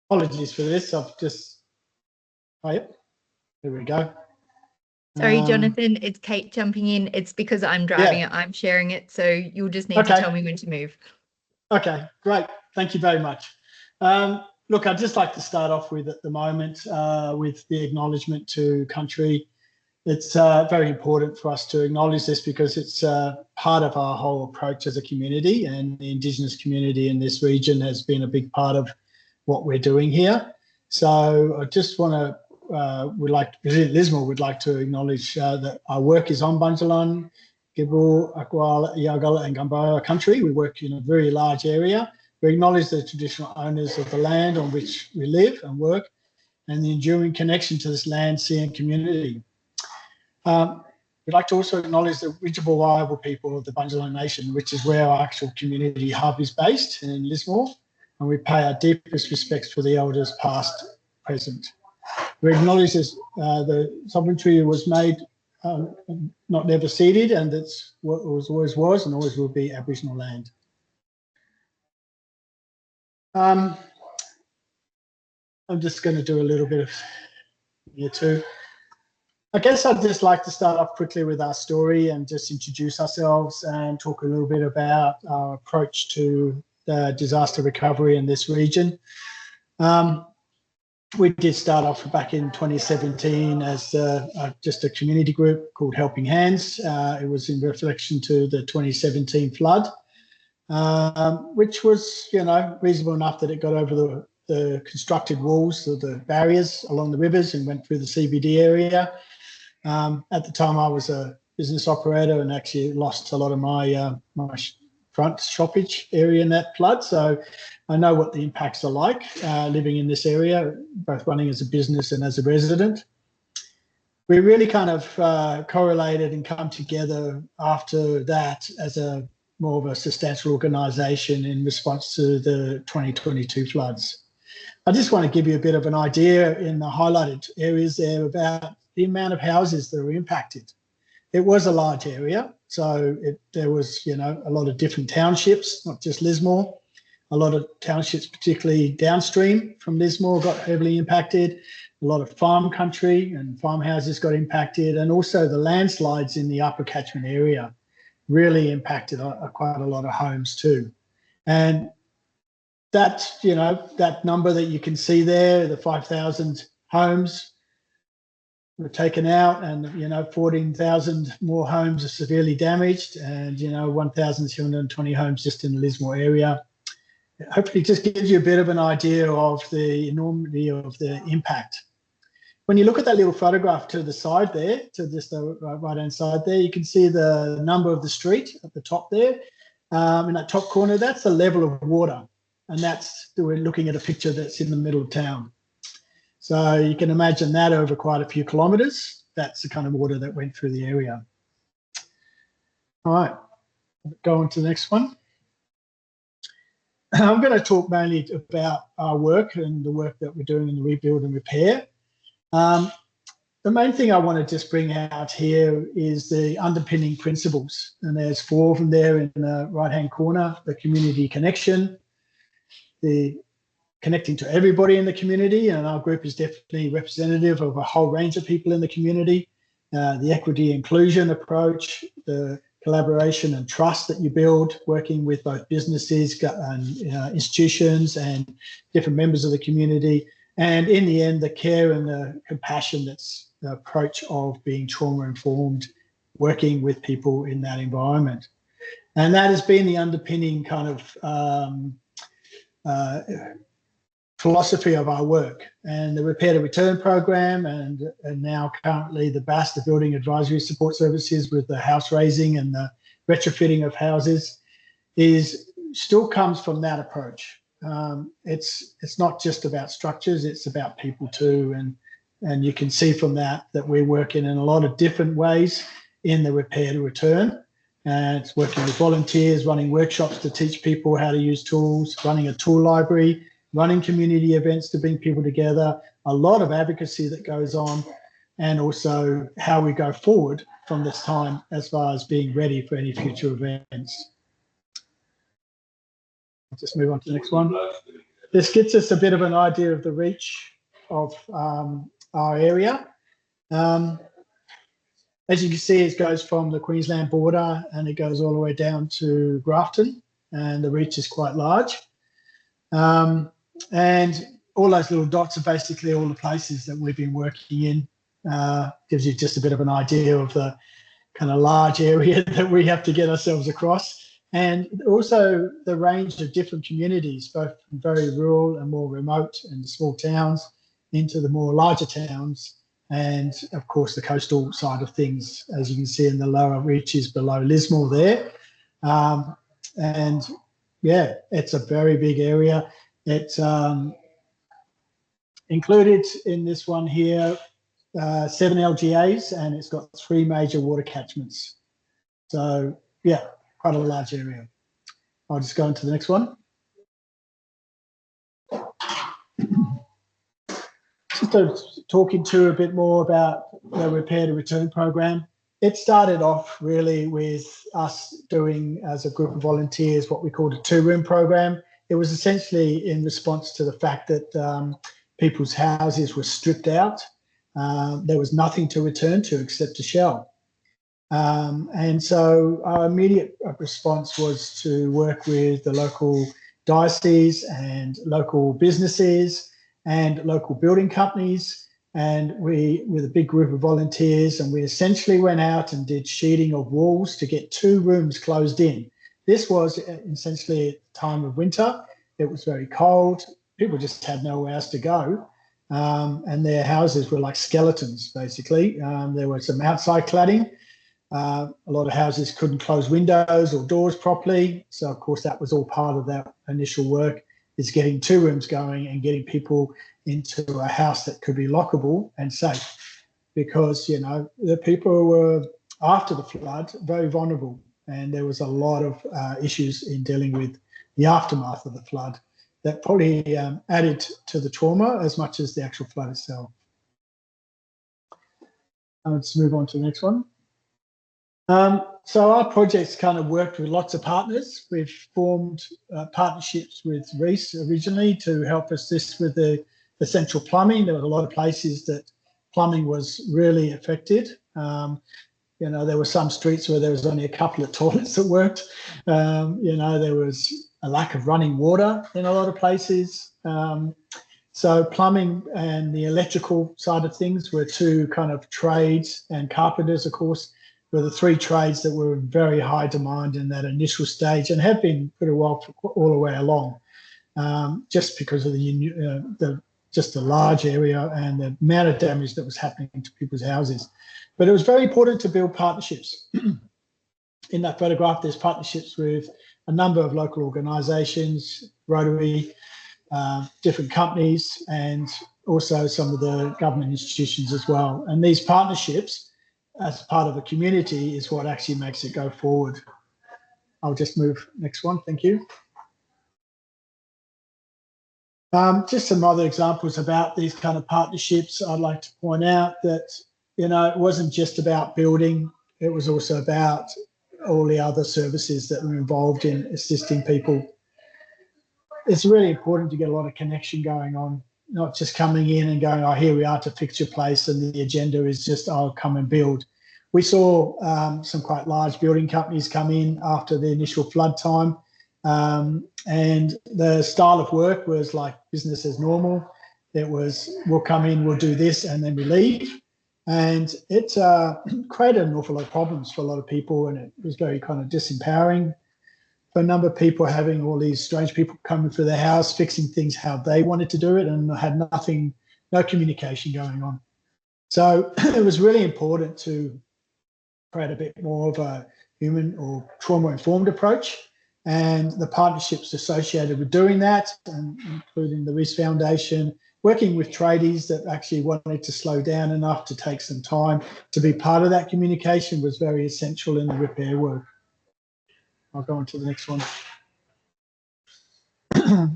Apologies for this. I've just. Oh, yep. There we go. Sorry, Jonathan, it's Kate jumping in. It's because I'm driving it, I'm sharing it, so you'll just need to tell me when to move. Okay, great. Thank you very much. Look, I'd just like to start off with at the moment with the acknowledgement to country. It's very important for us to acknowledge this because it's part of our whole approach as a community, and the Indigenous community in this region has been a big part of what we're doing here. So I just want to Lismore would like to acknowledge that our work is on Bundjalung, Gibral, Akwal, Yagal and Gambara country. We work in a very large area. We acknowledge the traditional owners of the land on which we live and work and the enduring connection to this land, sea and community. We'd like to also acknowledge the Ridgeable Wiable people of the Bundjalung Nation, which is where our actual community hub is based in Lismore, and we pay our deepest respects for the elders past, present. We acknowledge this, the sovereignty was made, not never ceded, and it's what it always was and always will be Aboriginal land. I'm just going to do a little bit of here too. I guess I'd just like to start off quickly with our story and just introduce ourselves and talk a little bit about our approach to the disaster recovery in this region. We did start off back in 2017 as just a community group called Helping Hands. It was in reflection to the 2017 flood, which was, reasonable enough that it got over the constructed walls or the barriers along the rivers and went through the CBD area. At the time, I was a business operator and actually lost a lot of my front shoppage area in that flood. So I know what the impacts are like living in this area, both running as a business and as a resident. We really kind of correlated and come together after that as a more of a substantial organisation in response to the 2022 floods. I just want to give you a bit of an idea in the highlighted areas there about the amount of houses that were impacted. It was a large area, so there was, a lot of different townships, not just Lismore. A lot of townships, particularly downstream from Lismore, got heavily impacted. A lot of farm country and farmhouses got impacted, and also the landslides in the upper catchment area really impacted quite a lot of homes too. And that, that number that you can see there, the 5,000 homes were taken out, and 14,000 more homes are severely damaged, and 1,220 homes just in the Lismore area. Hopefully, it just gives you a bit of an idea of the enormity of the impact. When you look at that little photograph to the side there, to just the right-hand side there, you can see the number of the street at the top there. In that top corner, that's the level of water, and we're looking at a picture that's in the middle of town. So you can imagine that over quite a few kilometres. That's the kind of water that went through the area. All right, go on to the next one. I'm going to talk mainly about our work and the work that we're doing in the rebuild and repair. The main thing I want to just bring out here is the underpinning principles. And there's 4 of them there in the right-hand corner: the community connection, the connecting to everybody in the community, and our group is definitely representative of a whole range of people in the community, the equity inclusion approach, the collaboration and trust that you build working with both businesses and institutions and different members of the community, and in the end the care and the compassion that's the approach of being trauma informed, working with people in that environment. And that has been the underpinning kind of philosophy of our work. And the repair to return program, and now currently the BAS, the Building Advisory Support Services, with the house raising and the retrofitting of houses, still comes from that approach. It's not just about structures, it's about people too. And you can see from that we're working in a lot of different ways in the repair to return. And it's working with volunteers, running workshops to teach people how to use tools, running a tool library, running community events to bring people together, a lot of advocacy that goes on, and also how we go forward from this time as far as being ready for any future events. I'll just move on to the next one. This gets us a bit of an idea of the reach of our area. As you can see, it goes from the Queensland border and it goes all the way down to Grafton, and the reach is quite large. And all those little dots are basically all the places that we've been working in. Gives you just a bit of an idea of the kind of large area that we have to get ourselves across. And also the range of different communities, both from very rural and more remote and small towns into the more larger towns. And of course, the coastal side of things, as you can see in the lower reaches below Lismore there. And yeah, it's a very big area. It's included in this one here, 7 LGAs, and it's got 3 major water catchments. So yeah, quite a large area. I'll just go into the next one. Just talking to a bit more about the repair to return program. It started off really with us doing, as a group of volunteers, what we called a 2-room program. It was essentially in response to the fact that people's houses were stripped out. There was nothing to return to except a shell. And so our immediate response was to work with the local diocese and local businesses and local building companies. And we, with a big group of volunteers, and we essentially went out and did sheeting of walls to get 2 rooms closed in. This was essentially at the time of winter. It was very cold. People just had nowhere else to go. And their houses were like skeletons, basically. There was some outside cladding. A lot of houses couldn't close windows or doors properly. So, of course, that was all part of that initial work, is getting 2 rooms going and getting people into a house that could be lockable and safe. Because, you know, the people were, after the flood, very vulnerable. And there was a lot of issues in dealing with the aftermath of the flood that probably added to the trauma as much as the actual flood itself. Let's move on to the next one. So our project's kind of worked with lots of partners. We've formed partnerships with Reece originally to help assist with the essential plumbing. There were a lot of places that plumbing was really affected. You know, there were some streets where there was only a couple of toilets that worked. You know, there was a lack of running water in a lot of places. So plumbing and the electrical side of things were 2 kind of trades, and carpenters, of course, were the 3 trades that were in very high demand in that initial stage, and have been pretty well all the way along, just because of just the large area and the amount of damage that was happening to people's houses. But it was very important to build partnerships. In that photograph, there's partnerships with a number of local organisations, Rotary, different companies, and also some of the government institutions as well. And these partnerships, as part of a community, is what actually makes it go forward. I'll just move next one. Thank you. Just some other examples about these kind of partnerships. I'd like to point out that, you know, it wasn't just about building. It was also about all the other services that were involved in assisting people. It's really important to get a lot of connection going on, not just coming in and going, oh, here we are to fix your place, and the agenda is just, oh, come and build. We saw some quite large building companies come in after the initial flood time, and the style of work was like business as normal. It was, we'll come in, we'll do this, and then we leave. And it created an awful lot of problems for a lot of people, and it was very kind of disempowering. for a number of people having all these strange people coming through their house, fixing things how they wanted to do it, and had nothing, no communication going on. So it was really important to create a bit more of a human or trauma-informed approach, and the partnerships associated with doing that, and including the Reese Foundation, working with tradies that actually wanted to slow down enough to take some time to be part of that communication, was very essential in the repair work. I'll go on to the next one.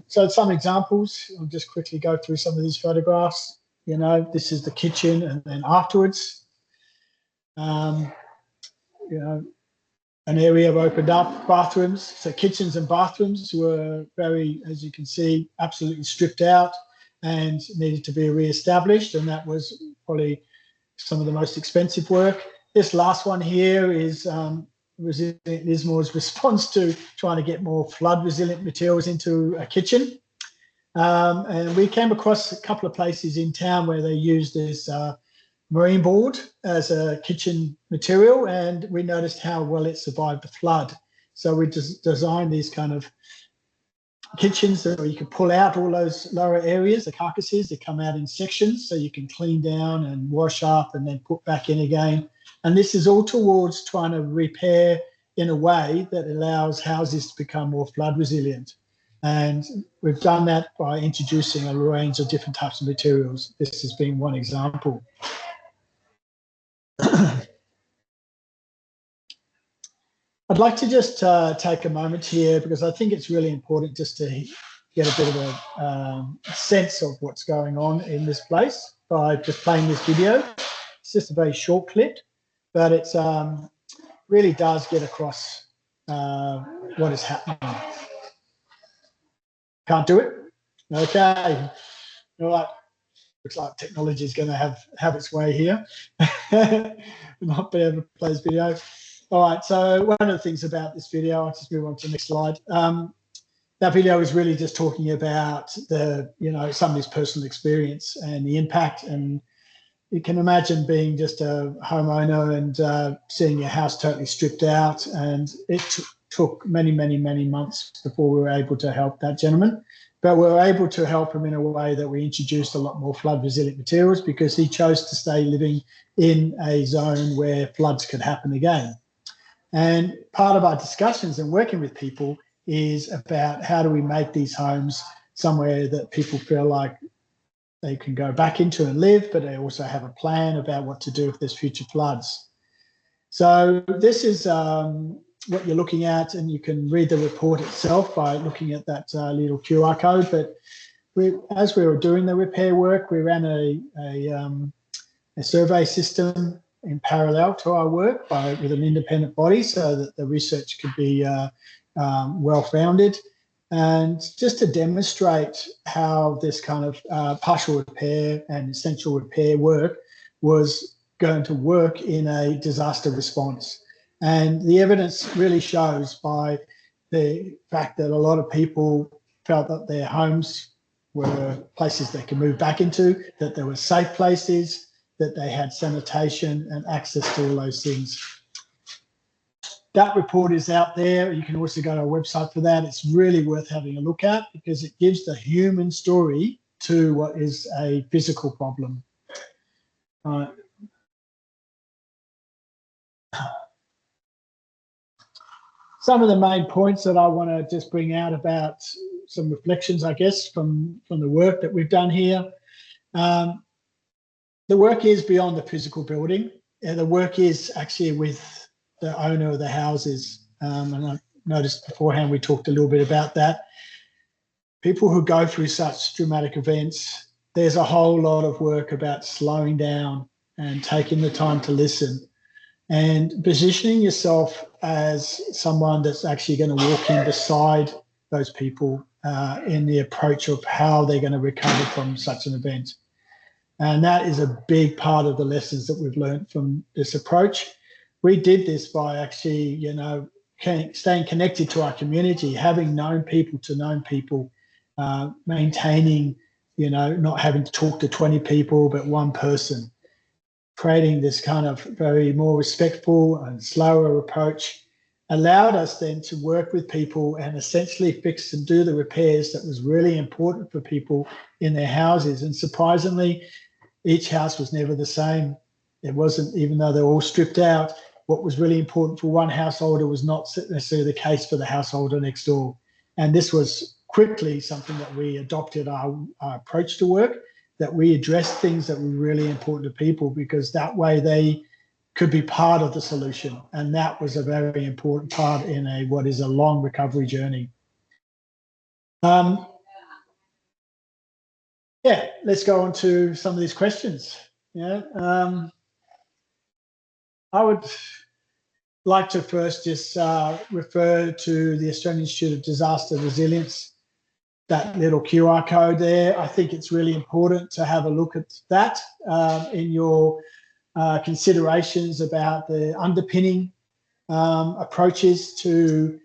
So some examples, I'll just quickly go through some of these photographs. You know, this is the kitchen, and then afterwards, you know, an area opened up, bathrooms. So kitchens and bathrooms were very, as you can see, absolutely stripped out and needed to be re-established. And that was probably some of the most expensive work. This last one here is Resilient Lismore's response to trying to get more flood resilient materials into a kitchen. And we came across a couple of places in town where they used this marine board as a kitchen material, and we noticed how well it survived the flood. So we just designed these kind of kitchens where you can pull out all those lower areas, the carcasses, they come out in sections, so you can clean down and wash up and then put back in again. And this is all towards trying to repair in a way that allows houses to become more flood resilient. And we've done that by introducing a range of different types of materials. This has been one example. I'd like to just take a moment here, because I think it's really important just to get a bit of a sense of what's going on in this place by just playing this video. It's just a very short clip, but it's really does get across what is happening. Can't do it? Okay. All right. Looks like technology is going to have its way here. Not be able to play this video. All right, so one of the things about this video, I'll just move on to the next slide. That video is really just talking about somebody's personal experience and the impact. And you can imagine being just a homeowner and seeing your house totally stripped out. And it took many, many, many months before we were able to help that gentleman. But we were able to help him in a way that we introduced a lot more flood resilient materials, because he chose to stay living in a zone where floods could happen again. And part of our discussions and working with people is about how do we make these homes somewhere that people feel like they can go back into and live, but they also have a plan about what to do if there's future floods. So this is what you're looking at, and you can read the report itself by looking at that little QR code. But as we were doing the repair work, we ran a survey system in parallel to our work with an independent body, so that the research could be well-founded, and just to demonstrate how this kind of partial repair and essential repair work was going to work in a disaster response. And the evidence really shows by the fact that a lot of people felt that their homes were places they could move back into, that there were safe places, that they had sanitation and access to all those things. That report is out there. You can also go to our website for that. It's really worth having a look at, because it gives the human story to what is a physical problem. Some of the main points that I want to just bring out about some reflections, I guess, from the work that we've done here. The work is beyond the physical building. The work is actually with the owner of the houses. And I noticed beforehand we talked a little bit about that. People who go through such dramatic events, there's a whole lot of work about slowing down and taking the time to listen and positioning yourself as someone that's actually going to walk in beside those people in the approach of how they're going to recover from such an event. And that is a big part of the lessons that we've learned from this approach. We did this by actually, staying connected to our community, having known people to known people, maintaining, not having to talk to 20 people, but one person, creating this kind of very more respectful and slower approach, allowed us then to work with people and essentially fix and do the repairs that was really important for people in their houses. And surprisingly, each house was never the same. It wasn't, even though they're all stripped out, what was really important for one householder was not necessarily the case for the householder next door. And this was quickly something that we adopted our approach to work, that we addressed things that were really important to people, because that way they could be part of the solution. And that was a very important part in what is a long recovery journey. Yeah, let's go on to some of these questions. I would like to first just refer to the Australian Institute of Disaster Resilience, that little QR code there. I think it's really important to have a look at that in your considerations about the underpinning approaches to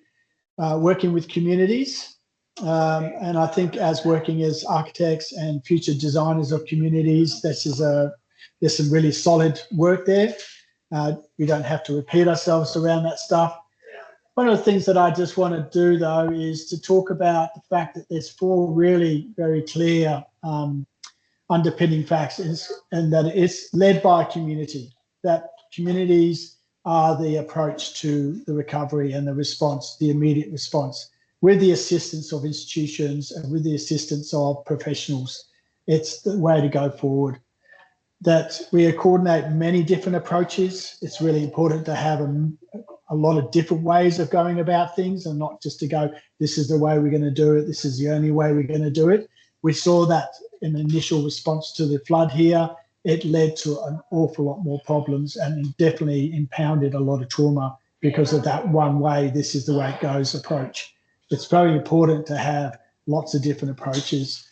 working with communities. And I think as working as architects and future designers of communities, there's some really solid work there. We don't have to repeat ourselves around that stuff. One of the things that I just want to do, though, is to talk about the fact that there's 4 really very clear underpinning facts, and that it's led by community, that communities are the approach to the recovery and the response, the immediate response, with the assistance of institutions and with the assistance of professionals. It's the way to go forward. That we coordinate many different approaches. It's really important to have a lot of different ways of going about things, and not just to go, this is the way we're going to do it, this is the only way we're going to do it. We saw that in the initial response to the flood here. It led to an awful lot more problems and definitely impounded a lot of trauma because of that one way, this is the way it goes approach. It's very important to have lots of different approaches.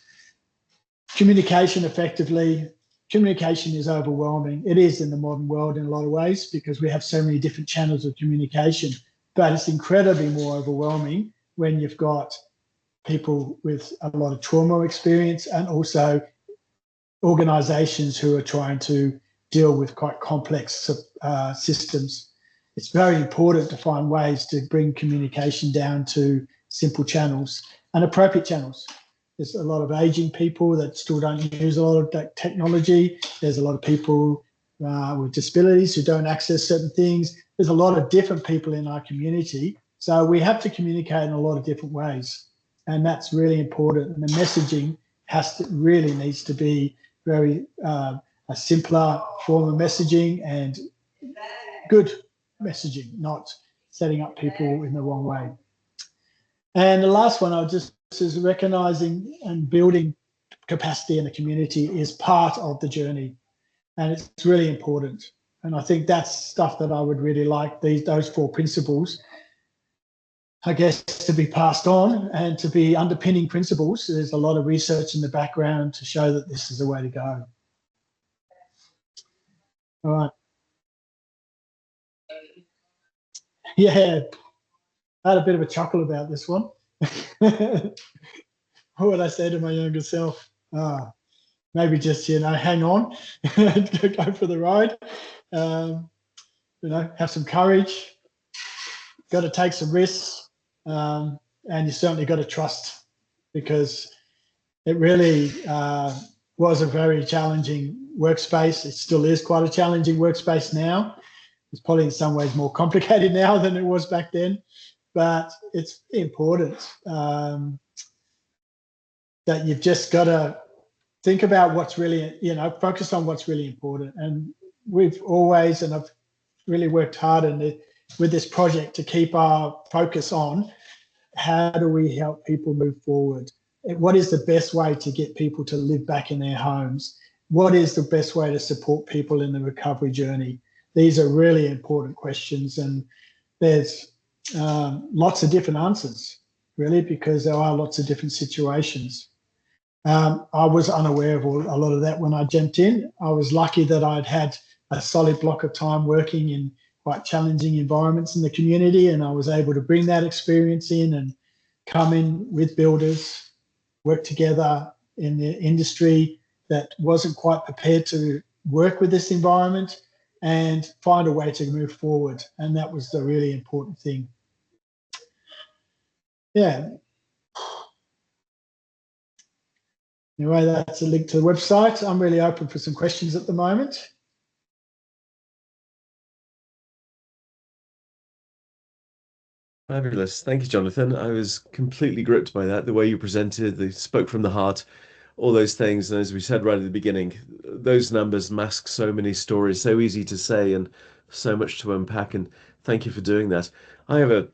Communication effectively. Communication is overwhelming. It is in the modern world in a lot of ways, because we have so many different channels of communication, but it's incredibly more overwhelming when you've got people with a lot of trauma experience and also organisations who are trying to deal with quite complex systems. It's very important to find ways to bring communication down to simple channels and appropriate channels. There's a lot of aging people that still don't use a lot of that technology. There's a lot of people with disabilities who don't access certain things. There's a lot of different people in our community. So we have to communicate in a lot of different ways. And that's really important. And the messaging really needs to be very a simpler form of messaging and good messaging, not setting up people in the wrong way. And the last one is recognising and building capacity in the community is part of the journey, and it's really important. And I think that's stuff that I would really like those 4 principles, I guess, to be passed on and to be underpinning principles. There's a lot of research in the background to show that this is the way to go. All right. Yeah, I had a bit of a chuckle about this one. What would I say to my younger self? Maybe just, hang on, go for the ride. Have some courage. Got to take some risks, and you certainly got to trust, because it really was a very challenging workspace. It still is quite a challenging workspace now. It's probably in some ways more complicated now than it was back then, but it's important that you've just got to think about what's really, focus on what's really important. And we've always, and I've really worked hard with this project to keep our focus on how do we help people move forward? What is the best way to get people to live back in their homes? What is the best way to support people in the recovery journey? These are really important questions, and there's lots of different answers, really, because there are lots of different situations. I was unaware of a lot of that when I jumped in. I was lucky that I'd had a solid block of time working in quite challenging environments in the community, and I was able to bring that experience in and come in with builders, work together in the industry that wasn't quite prepared to work with this environment, and find a way to move forward. And that was the really important thing. yeah. Anyway, that's a link to the website. I'm really open for some questions at the moment. Fabulous. Thank you, Jonathan. I was completely gripped by that, the way you presented, the spoke from the heart, all those things. And as we said right at the beginning, those numbers mask so many stories, so easy to say and so much to unpack. And thank you for doing that. I have a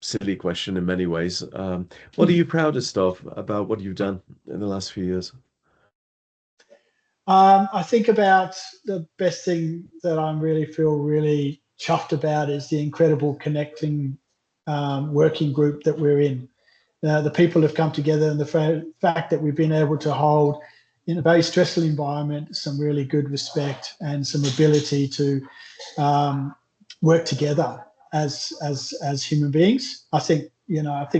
silly question in many ways. What are you proudest of about what you've done in the last few years? I think about the best thing that I really feel really chuffed about is the incredible connecting working group that we're in. The people have come together, and the fact that we've been able to hold, in a very stressful environment, some really good respect and some ability to work together as human beings. I think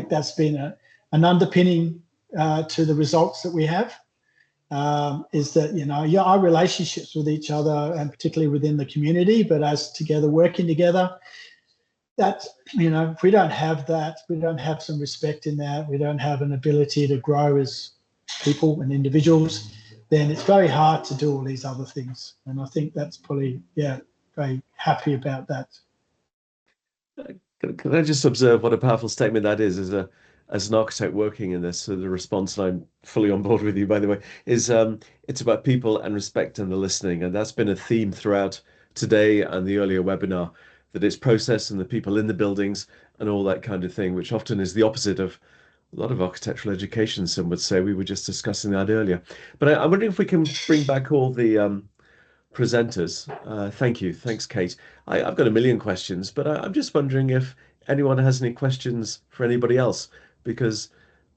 that's been an underpinning to the results that we have. Is that our relationships with each other, and particularly within the community, but as together working together, that if we don't have that, we don't have some respect in that, we don't have an ability to grow as people and individuals, then it's very hard to do all these other things. And I think that's probably very happy about that. Can I just observe what a powerful statement that is as an architect working in this? So the response, and I'm fully on board with you, by the way, is it's about people and respect and the listening. And that's been a theme throughout today and the earlier webinar, that it's process and the people in the buildings and all that kind of thing, which often is the opposite of a lot of architectural education, some would say. We were just discussing that earlier. But I'm wondering if we can bring back all the presenters. Thank you. Thanks, Kate. I've got a million questions, but I'm just wondering if anyone has any questions for anybody else, because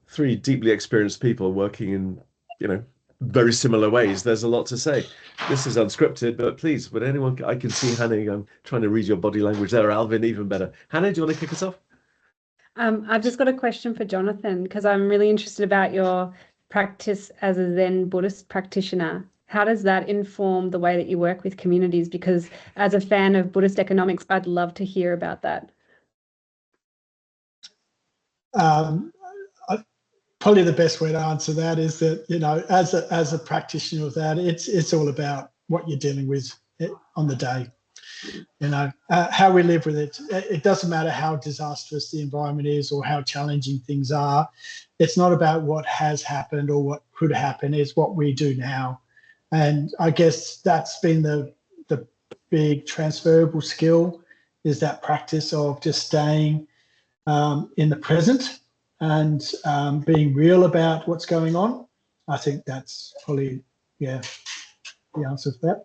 three deeply experienced people working in, very similar ways, there's a lot to say. This is unscripted, but please, would anyone, I can see Hannah, I'm trying to read your body language there. Alvin, even better. Hannah, do you want to kick us off? I've just got a question for Jonathan, because I'm really interested about your practice as a Zen Buddhist practitioner. How does that inform the way that you work with communities? Because as a fan of Buddhist economics, I'd love to hear about that. Probably the best way to answer that is that, as a practitioner of that, it's all about what you're dealing with on the day. How we live with it. It doesn't matter how disastrous the environment is or how challenging things are. It's not about what has happened or what could happen. It's what we do now. And I guess that's been the big transferable skill, is that practice of just staying in the present and being real about what's going on. I think that's probably, the answer to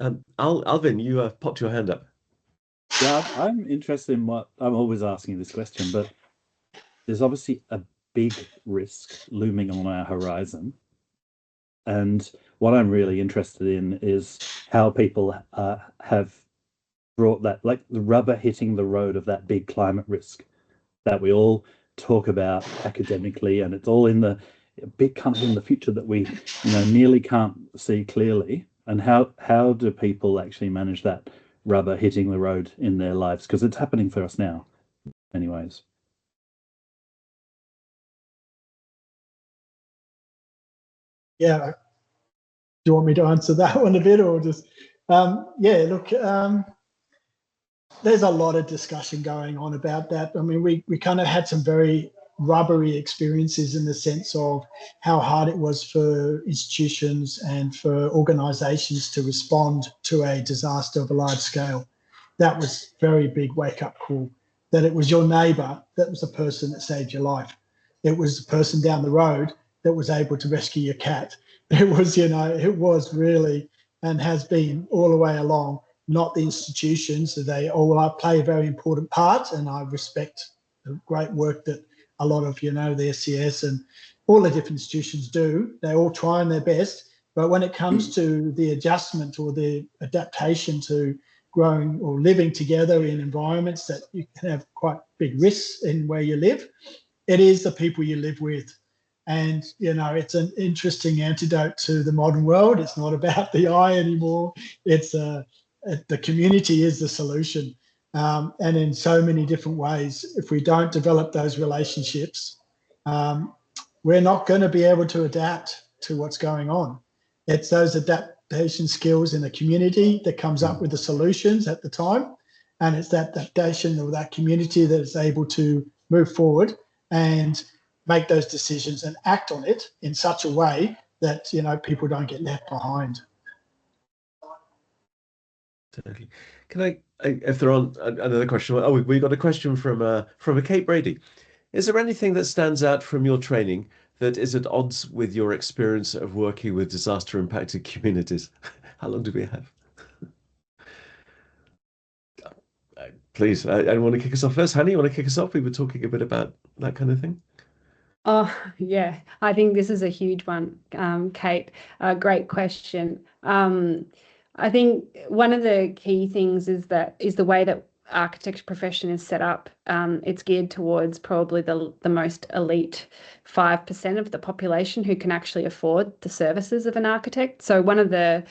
that. Alvin, you popped your hand up. Yeah, I'm interested in what I'm always asking this question, but there's obviously a big risk looming on our horizon. And what I'm really interested in is how people have brought that, like the rubber hitting the road of that big climate risk that we all talk about academically, and it's all in the big kind of in the future that we nearly can't see clearly. And how do people actually manage that rubber hitting the road in their lives? Because it's happening for us now, anyways. Yeah. Do you want me to answer that one a bit, or just? Look, there's a lot of discussion going on about that. I mean, we kind of had some very rubbery experiences in the sense of how hard it was for institutions and for organisations to respond to a disaster of a large scale. That was very big wake-up call, that it was your neighbour that was the person that saved your life. It was the person down the road that was able to rescue your cat. It was, it was really, and has been all the way along, not the institutions. They all play a very important part, and I respect the great work that a lot of, the SCS and all the different institutions do. They all trying their best, but when it comes to the adjustment or the adaptation to growing or living together in environments that you can have quite big risks in where you live, it is the people you live with. And, it's an interesting antidote to the modern world. It's not about the I anymore. It's the community is the solution. and in so many different ways. If we don't develop those relationships, we're not going to be able to adapt to what's going on. It's those adaptation skills in the community that comes up with the solutions at the time. And it's that adaptation of that community that is able to move forward and make those decisions and act on it in such a way that, you know, people don't get left behind. Totally. Can I, if they're on another question? Oh, we got a question from a Kate Brady. Is there anything that stands out from your training that is at odds with your experience of working with disaster impacted communities? How long do we have? Please, I want to kick us off first. Honey, you want to kick us off? We were talking a bit about that kind of thing. Oh, yeah, I think this is a huge one, Kate. Great question. I think one of the key things is the way that architecture profession is set up. It's geared towards probably the most elite 5% of the population who can actually afford the services of an architect. So one of the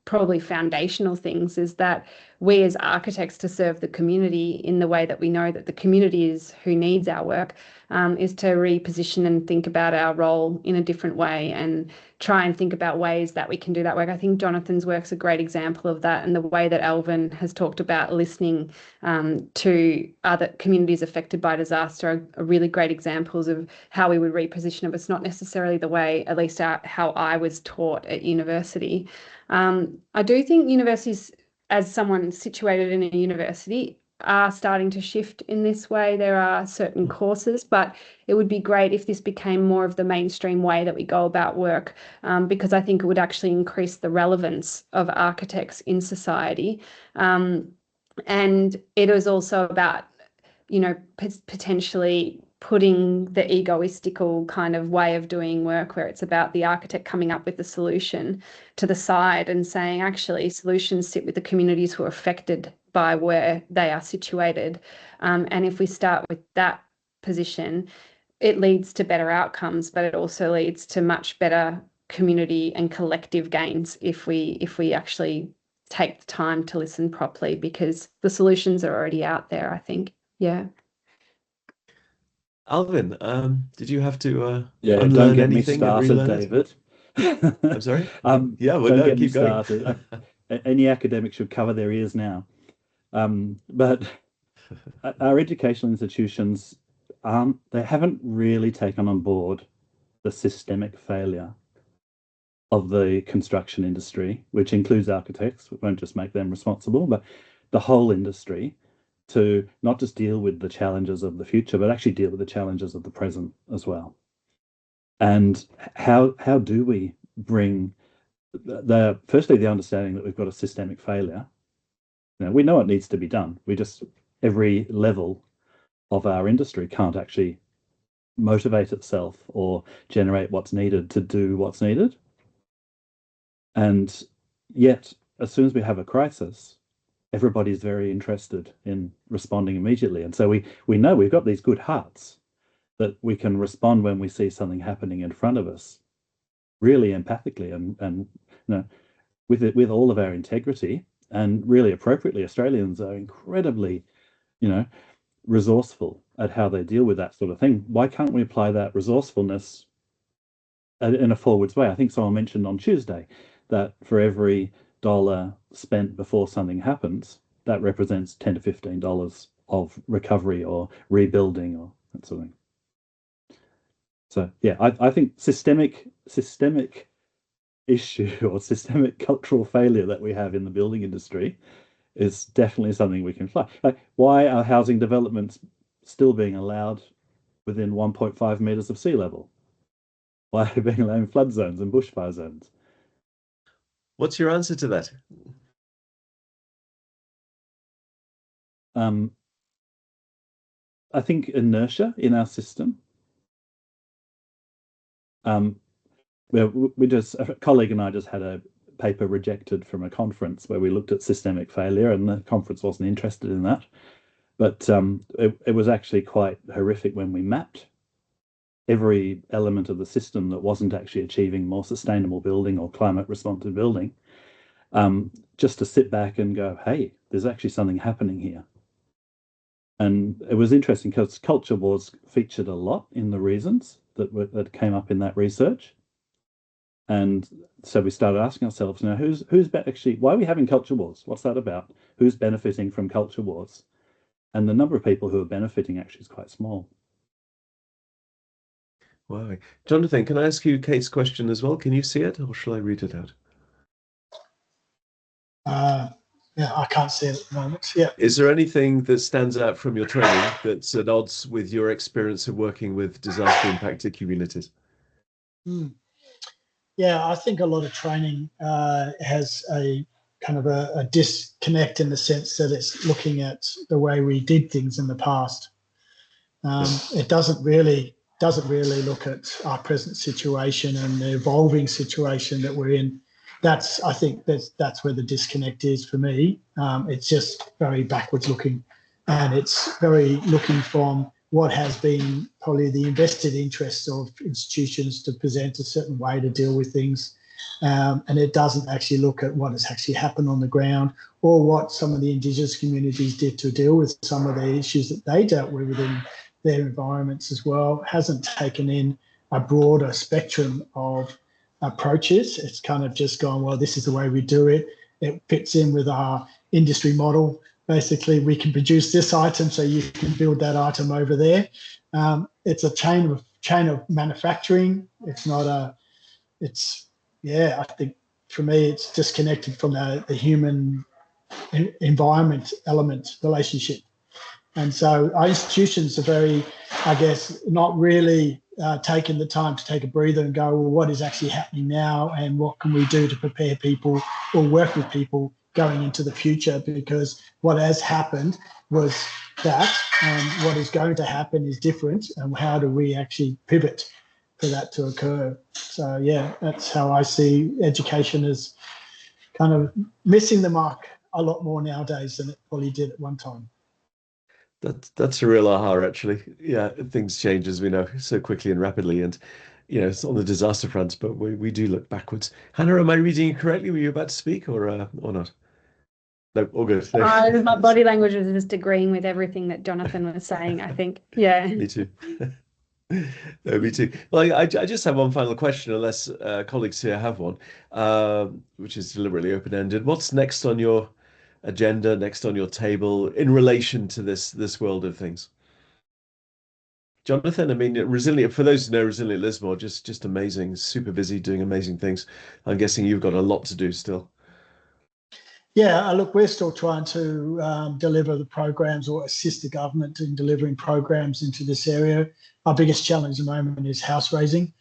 probably foundational things is that we as architects, to serve the community in the way that we know that the community is who needs our work, is to reposition and think about our role in a different way and try and think about ways that we can do that work. I think Jonathan's work's a great example of that, and the way that Alvin has talked about listening to other communities affected by disaster are really great examples of how we would reposition it. It's not necessarily the way, at least how I was taught at university. I do think universities, as someone situated in a university, are starting to shift in this way. There are certain courses, but it would be great if this became more of the mainstream way that we go about work, because I think it would actually increase the relevance of architects in society. And it is also about, you know, potentially putting the egoistical kind of way of doing work, where it's about the architect coming up with the solution, to the side and saying, actually, solutions sit with the communities who are affected by where they are situated. And if we start with that position, it leads to better outcomes, but it also leads to much better community and collective gains if we actually take the time to listen properly, because the solutions are already out there, I think. Yeah. Alvin, did you have to Yeah, don't unlearn get me anything and started, relearn it? David. I'm sorry? Yeah, well, don't no, get me keep going. started. Any academic should cover their ears now. But our educational institutions they haven't really taken on board the systemic failure of the construction industry, which includes architects. We won't just make them responsible, but the whole industry, to not just deal with the challenges of the future, but actually deal with the challenges of the present as well. And how do we bring firstly the understanding that we've got a systemic failure. You know, we know it needs to be done. Every level of our industry can't actually motivate itself or generate what's needed to do what's needed. And yet, as soon as we have a crisis, everybody's very interested in responding immediately. And so we know we've got these good hearts that we can respond when we see something happening in front of us, really empathically and you know, with all of our integrity, and really appropriately. Australians are incredibly, you know, resourceful at how they deal with that sort of thing. Why can't we apply that resourcefulness in a forwards way? I think someone mentioned on Tuesday that for every dollar spent before something happens, that represents $10 to $15 of recovery or rebuilding or that sort of thing. So yeah, I think systemic issue or systemic cultural failure that we have in the building industry is definitely something we can fly. Like, why are housing developments still being allowed within 1.5 meters of sea level? Why are they being allowed in flood zones and bushfire zones? What's your answer to that? I think inertia in our system. A colleague and I just had a paper rejected from a conference where we looked at systemic failure, and the conference wasn't interested in that. But it was actually quite horrific when we mapped every element of the system that wasn't actually achieving more sustainable building or climate responsive building. just to sit back and go, hey, there's actually something happening here. And it was interesting because culture wars featured a lot in the reasons that came up in that research. And so we started asking ourselves, now, actually, why are we having culture wars? What's that about? Who's benefiting from culture wars? And the number of people who are benefiting actually is quite small. Wow. Jonathan, can I ask you Kate's question as well? Can you see it, or shall I read it out? Yeah, I can't see it at the moment. Yeah. Is there anything that stands out from your training that's at odds with your experience of working with disaster impacted communities? Yeah, I think a lot of training has a kind of a disconnect in the sense that it's looking at the way we did things in the past. It doesn't really look at our present situation and the evolving situation that we're in. I think that's where the disconnect is for me. It's just very backwards looking, and it's very looking from what has been probably the invested interest of institutions to present a certain way to deal with things. And it doesn't actually look at what has actually happened on the ground or what some of the Indigenous communities did to deal with some of the issues that they dealt with within their environments as well. Hasn't taken in a broader spectrum of approaches. It's kind of just gone, well, this is the way we do it. It fits in with our industry model. Basically, we can produce this item, so you can build that item over there. It's a chain of manufacturing. It's not a. I think for me, it's disconnected from the human environment element relationship. And so our institutions are very, I guess, not really taking the time to take a breather and go, well, what is actually happening now and what can we do to prepare people or work with people going into the future? Because what has happened was that, and what is going to happen is different. And how do we actually pivot for that to occur? So, yeah, that's how I see education as kind of missing the mark a lot more nowadays than it probably did at one time. That's a real aha, actually. Yeah, things change, as we know, so quickly and rapidly, and it's on the disaster front, but we do look backwards. Hannah, am I reading you correctly? Were you about to speak or not? No, all good. No. My body language was just agreeing with everything that Jonathan was saying, I think. Yeah. Me too. No, me too. Well, I just have one final question, unless colleagues here have one, which is deliberately open-ended. What's next on your agenda, next on your table in relation to this world of things? Jonathan, I mean, resilient, for those who know Resilient Lismore, just amazing, super busy, doing amazing things. I'm guessing you've got a lot to do still. Yeah, look, we're still trying to deliver the programs or assist the government in delivering programs into this area. Our biggest challenge at the moment is house raising,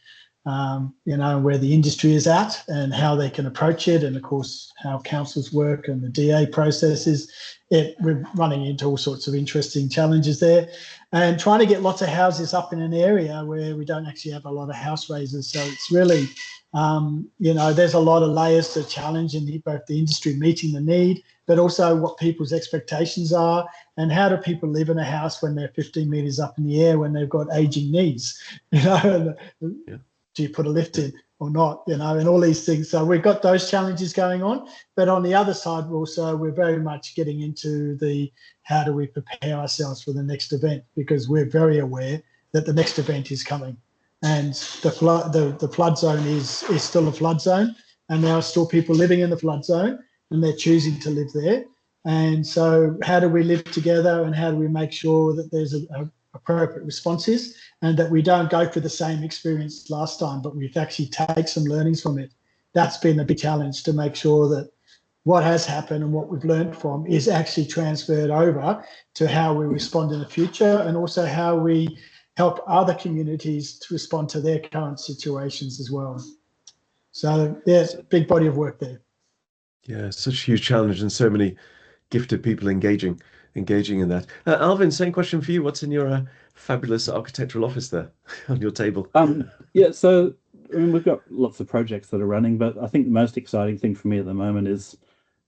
where the industry is at and how they can approach it, and of course how councils work and the DA processes. We're running into all sorts of interesting challenges there, and trying to get lots of houses up in an area where we don't actually have a lot of house raisers. So it's really, there's a lot of layers to challenge in both the industry meeting the need, but also what people's expectations are, and how do people live in a house when they're 15 meters up in the air when they've got aging needs, Yeah. Do you put a lift in or not, and all these things. So we've got those challenges going on. But on the other side, we're very much getting into the how do we prepare ourselves for the next event, because we're very aware that the next event is coming. And the flood zone is still a flood zone, and there are still people living in the flood zone, and they're choosing to live there. And so how do we live together, and how do we make sure that there's appropriate responses, and that we don't go through the same experience last time, but we've actually take some learnings from it. That's been a big challenge, to make sure that what has happened and what we've learned from is actually transferred over to how we respond in the future, and also how we help other communities to respond to their current situations as well. So there's a big body of work there. Yeah, such a huge challenge, and so many gifted people engaging in that. Alvin, same question for you. What's in your fabulous architectural office there on your table? Yeah, so I mean, we've got lots of projects that are running, but I think the most exciting thing for me at the moment is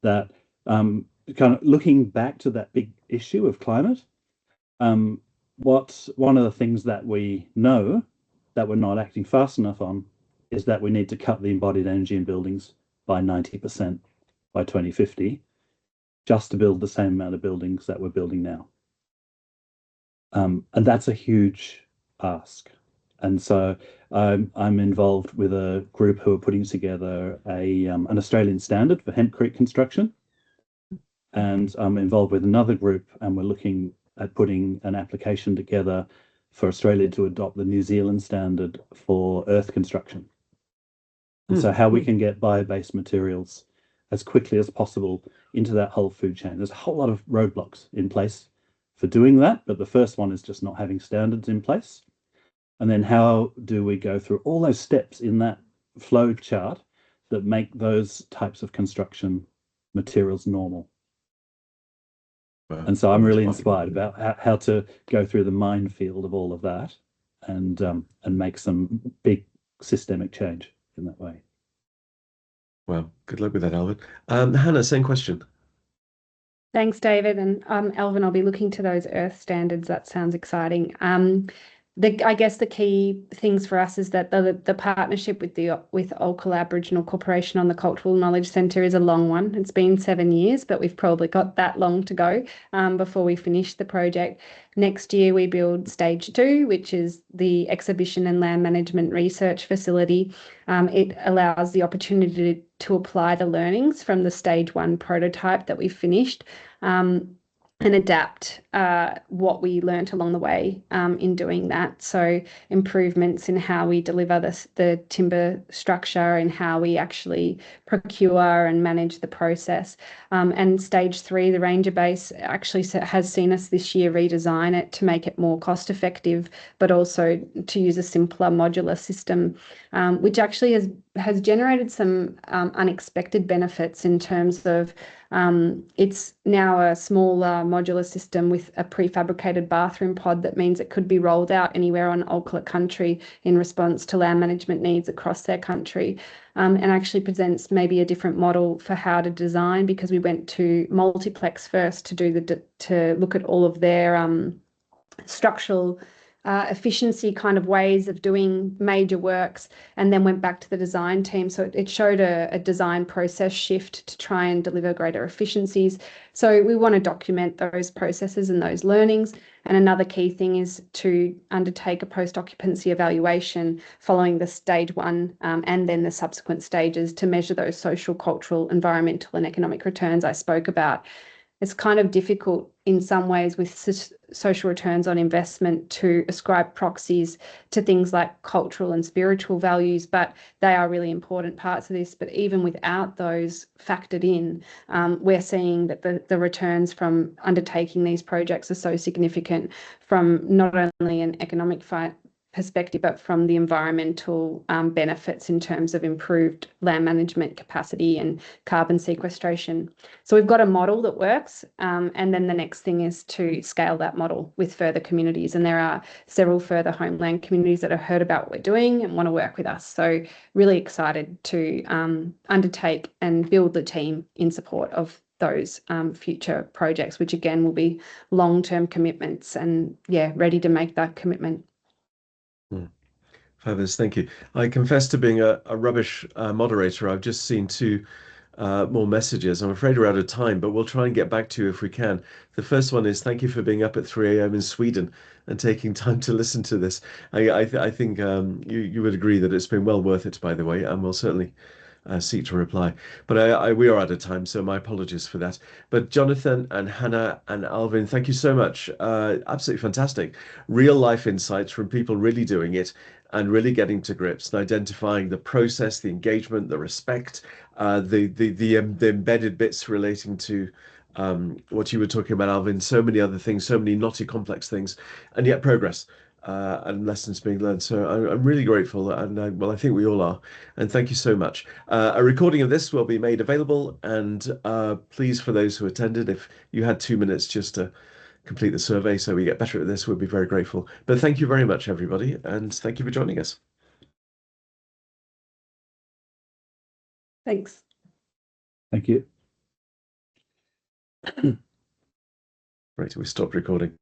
that kind of looking back to that big issue of climate. One of the things that we know that we're not acting fast enough on is that we need to cut the embodied energy in buildings by 90%. by 2050, just to build the same amount of buildings that we're building now. And that's a huge ask. And so I'm involved with a group who are putting together an Australian standard for hempcrete construction. And I'm involved with another group, and we're looking at putting an application together for Australia to adopt the New Zealand standard for earth construction. And so how we can get bio-based materials as quickly as possible into that whole food chain. There's a whole lot of roadblocks in place for doing that, but the first one is just not having standards in place. And then how do we go through all those steps in that flow chart that make those types of construction materials normal? And so I'm really inspired about how to go through the minefield of all of that and make some big systemic change in that way. Well, good luck with that, Alvin. Hannah, same question. Thanks, David. And Alvin, I'll be looking to those earth standards. That sounds exciting. I guess the key things for us is that the partnership with Olcol Aboriginal Corporation on the Cultural Knowledge Centre is a long one. It's been 7 years, but we've probably got that long to go before we finish the project. Next year, we build stage 2, which is the exhibition and land management research facility. It allows the opportunity to apply the learnings from the stage 1 prototype that we finished and adapt what we learnt along the way in doing that. So improvements in how we deliver the timber structure and how we actually procure and manage the process. And stage 3, the Ranger Base, actually has seen us this year redesign it to make it more cost effective, but also to use a simpler modular system, which actually has generated some unexpected benefits in terms of it's now a smaller modular system with a prefabricated bathroom pod that means it could be rolled out anywhere on Olcol country in response to land management needs across their country, and actually presents maybe a different model for how to design, because we went to multiplex first to look at all of their structural efficiency kind of ways of doing major works, and then went back to the design team. So it showed a design process shift to try and deliver greater efficiencies. So we want to document those processes and those learnings. And another key thing is to undertake a post-occupancy evaluation following the stage 1 and then the subsequent stages to measure those social, cultural, environmental and economic returns I spoke about. It's kind of difficult in some ways with social returns on investment to ascribe proxies to things like cultural and spiritual values, but they are really important parts of this. But even without those factored in, we're seeing that the returns from undertaking these projects are so significant from not only an economic perspective, but from the environmental benefits in terms of improved land management capacity and carbon sequestration. So we've got a model that works, and then the next thing is to scale that model with further communities. And there are several further homeland communities that have heard about what we're doing and want to work with us. So really excited to undertake and build the team in support of those future projects, which again will be long-term commitments, and ready to make that commitment. Fabulous, thank you. I confess to being a rubbish moderator. I've just seen 2 more messages. I'm afraid we're out of time, but we'll try and get back to you if we can. The first one is thank you for being up at 3 a.m. in Sweden and taking time to listen to this. I think you would agree that it's been well worth it, by the way, and we'll certainly seek to reply. But we are out of time, so my apologies for that. But Jonathan and Hannah and Alvin, thank you so much. Absolutely fantastic. Real life insights from people really doing it and really getting to grips and identifying the process, the engagement, the respect, the embedded bits relating to what you were talking about, Alvin, so many other things, so many knotty, complex things, and yet progress and lessons being learned. So I'm really grateful, and I think we all are. And thank you so much. A recording of this will be made available, and please, for those who attended, if you had 2 minutes just to complete the survey so we get better at this, we'd be very grateful. But thank you very much, everybody, and thank you for joining us. Thanks. Thank you. Right, we stopped recording.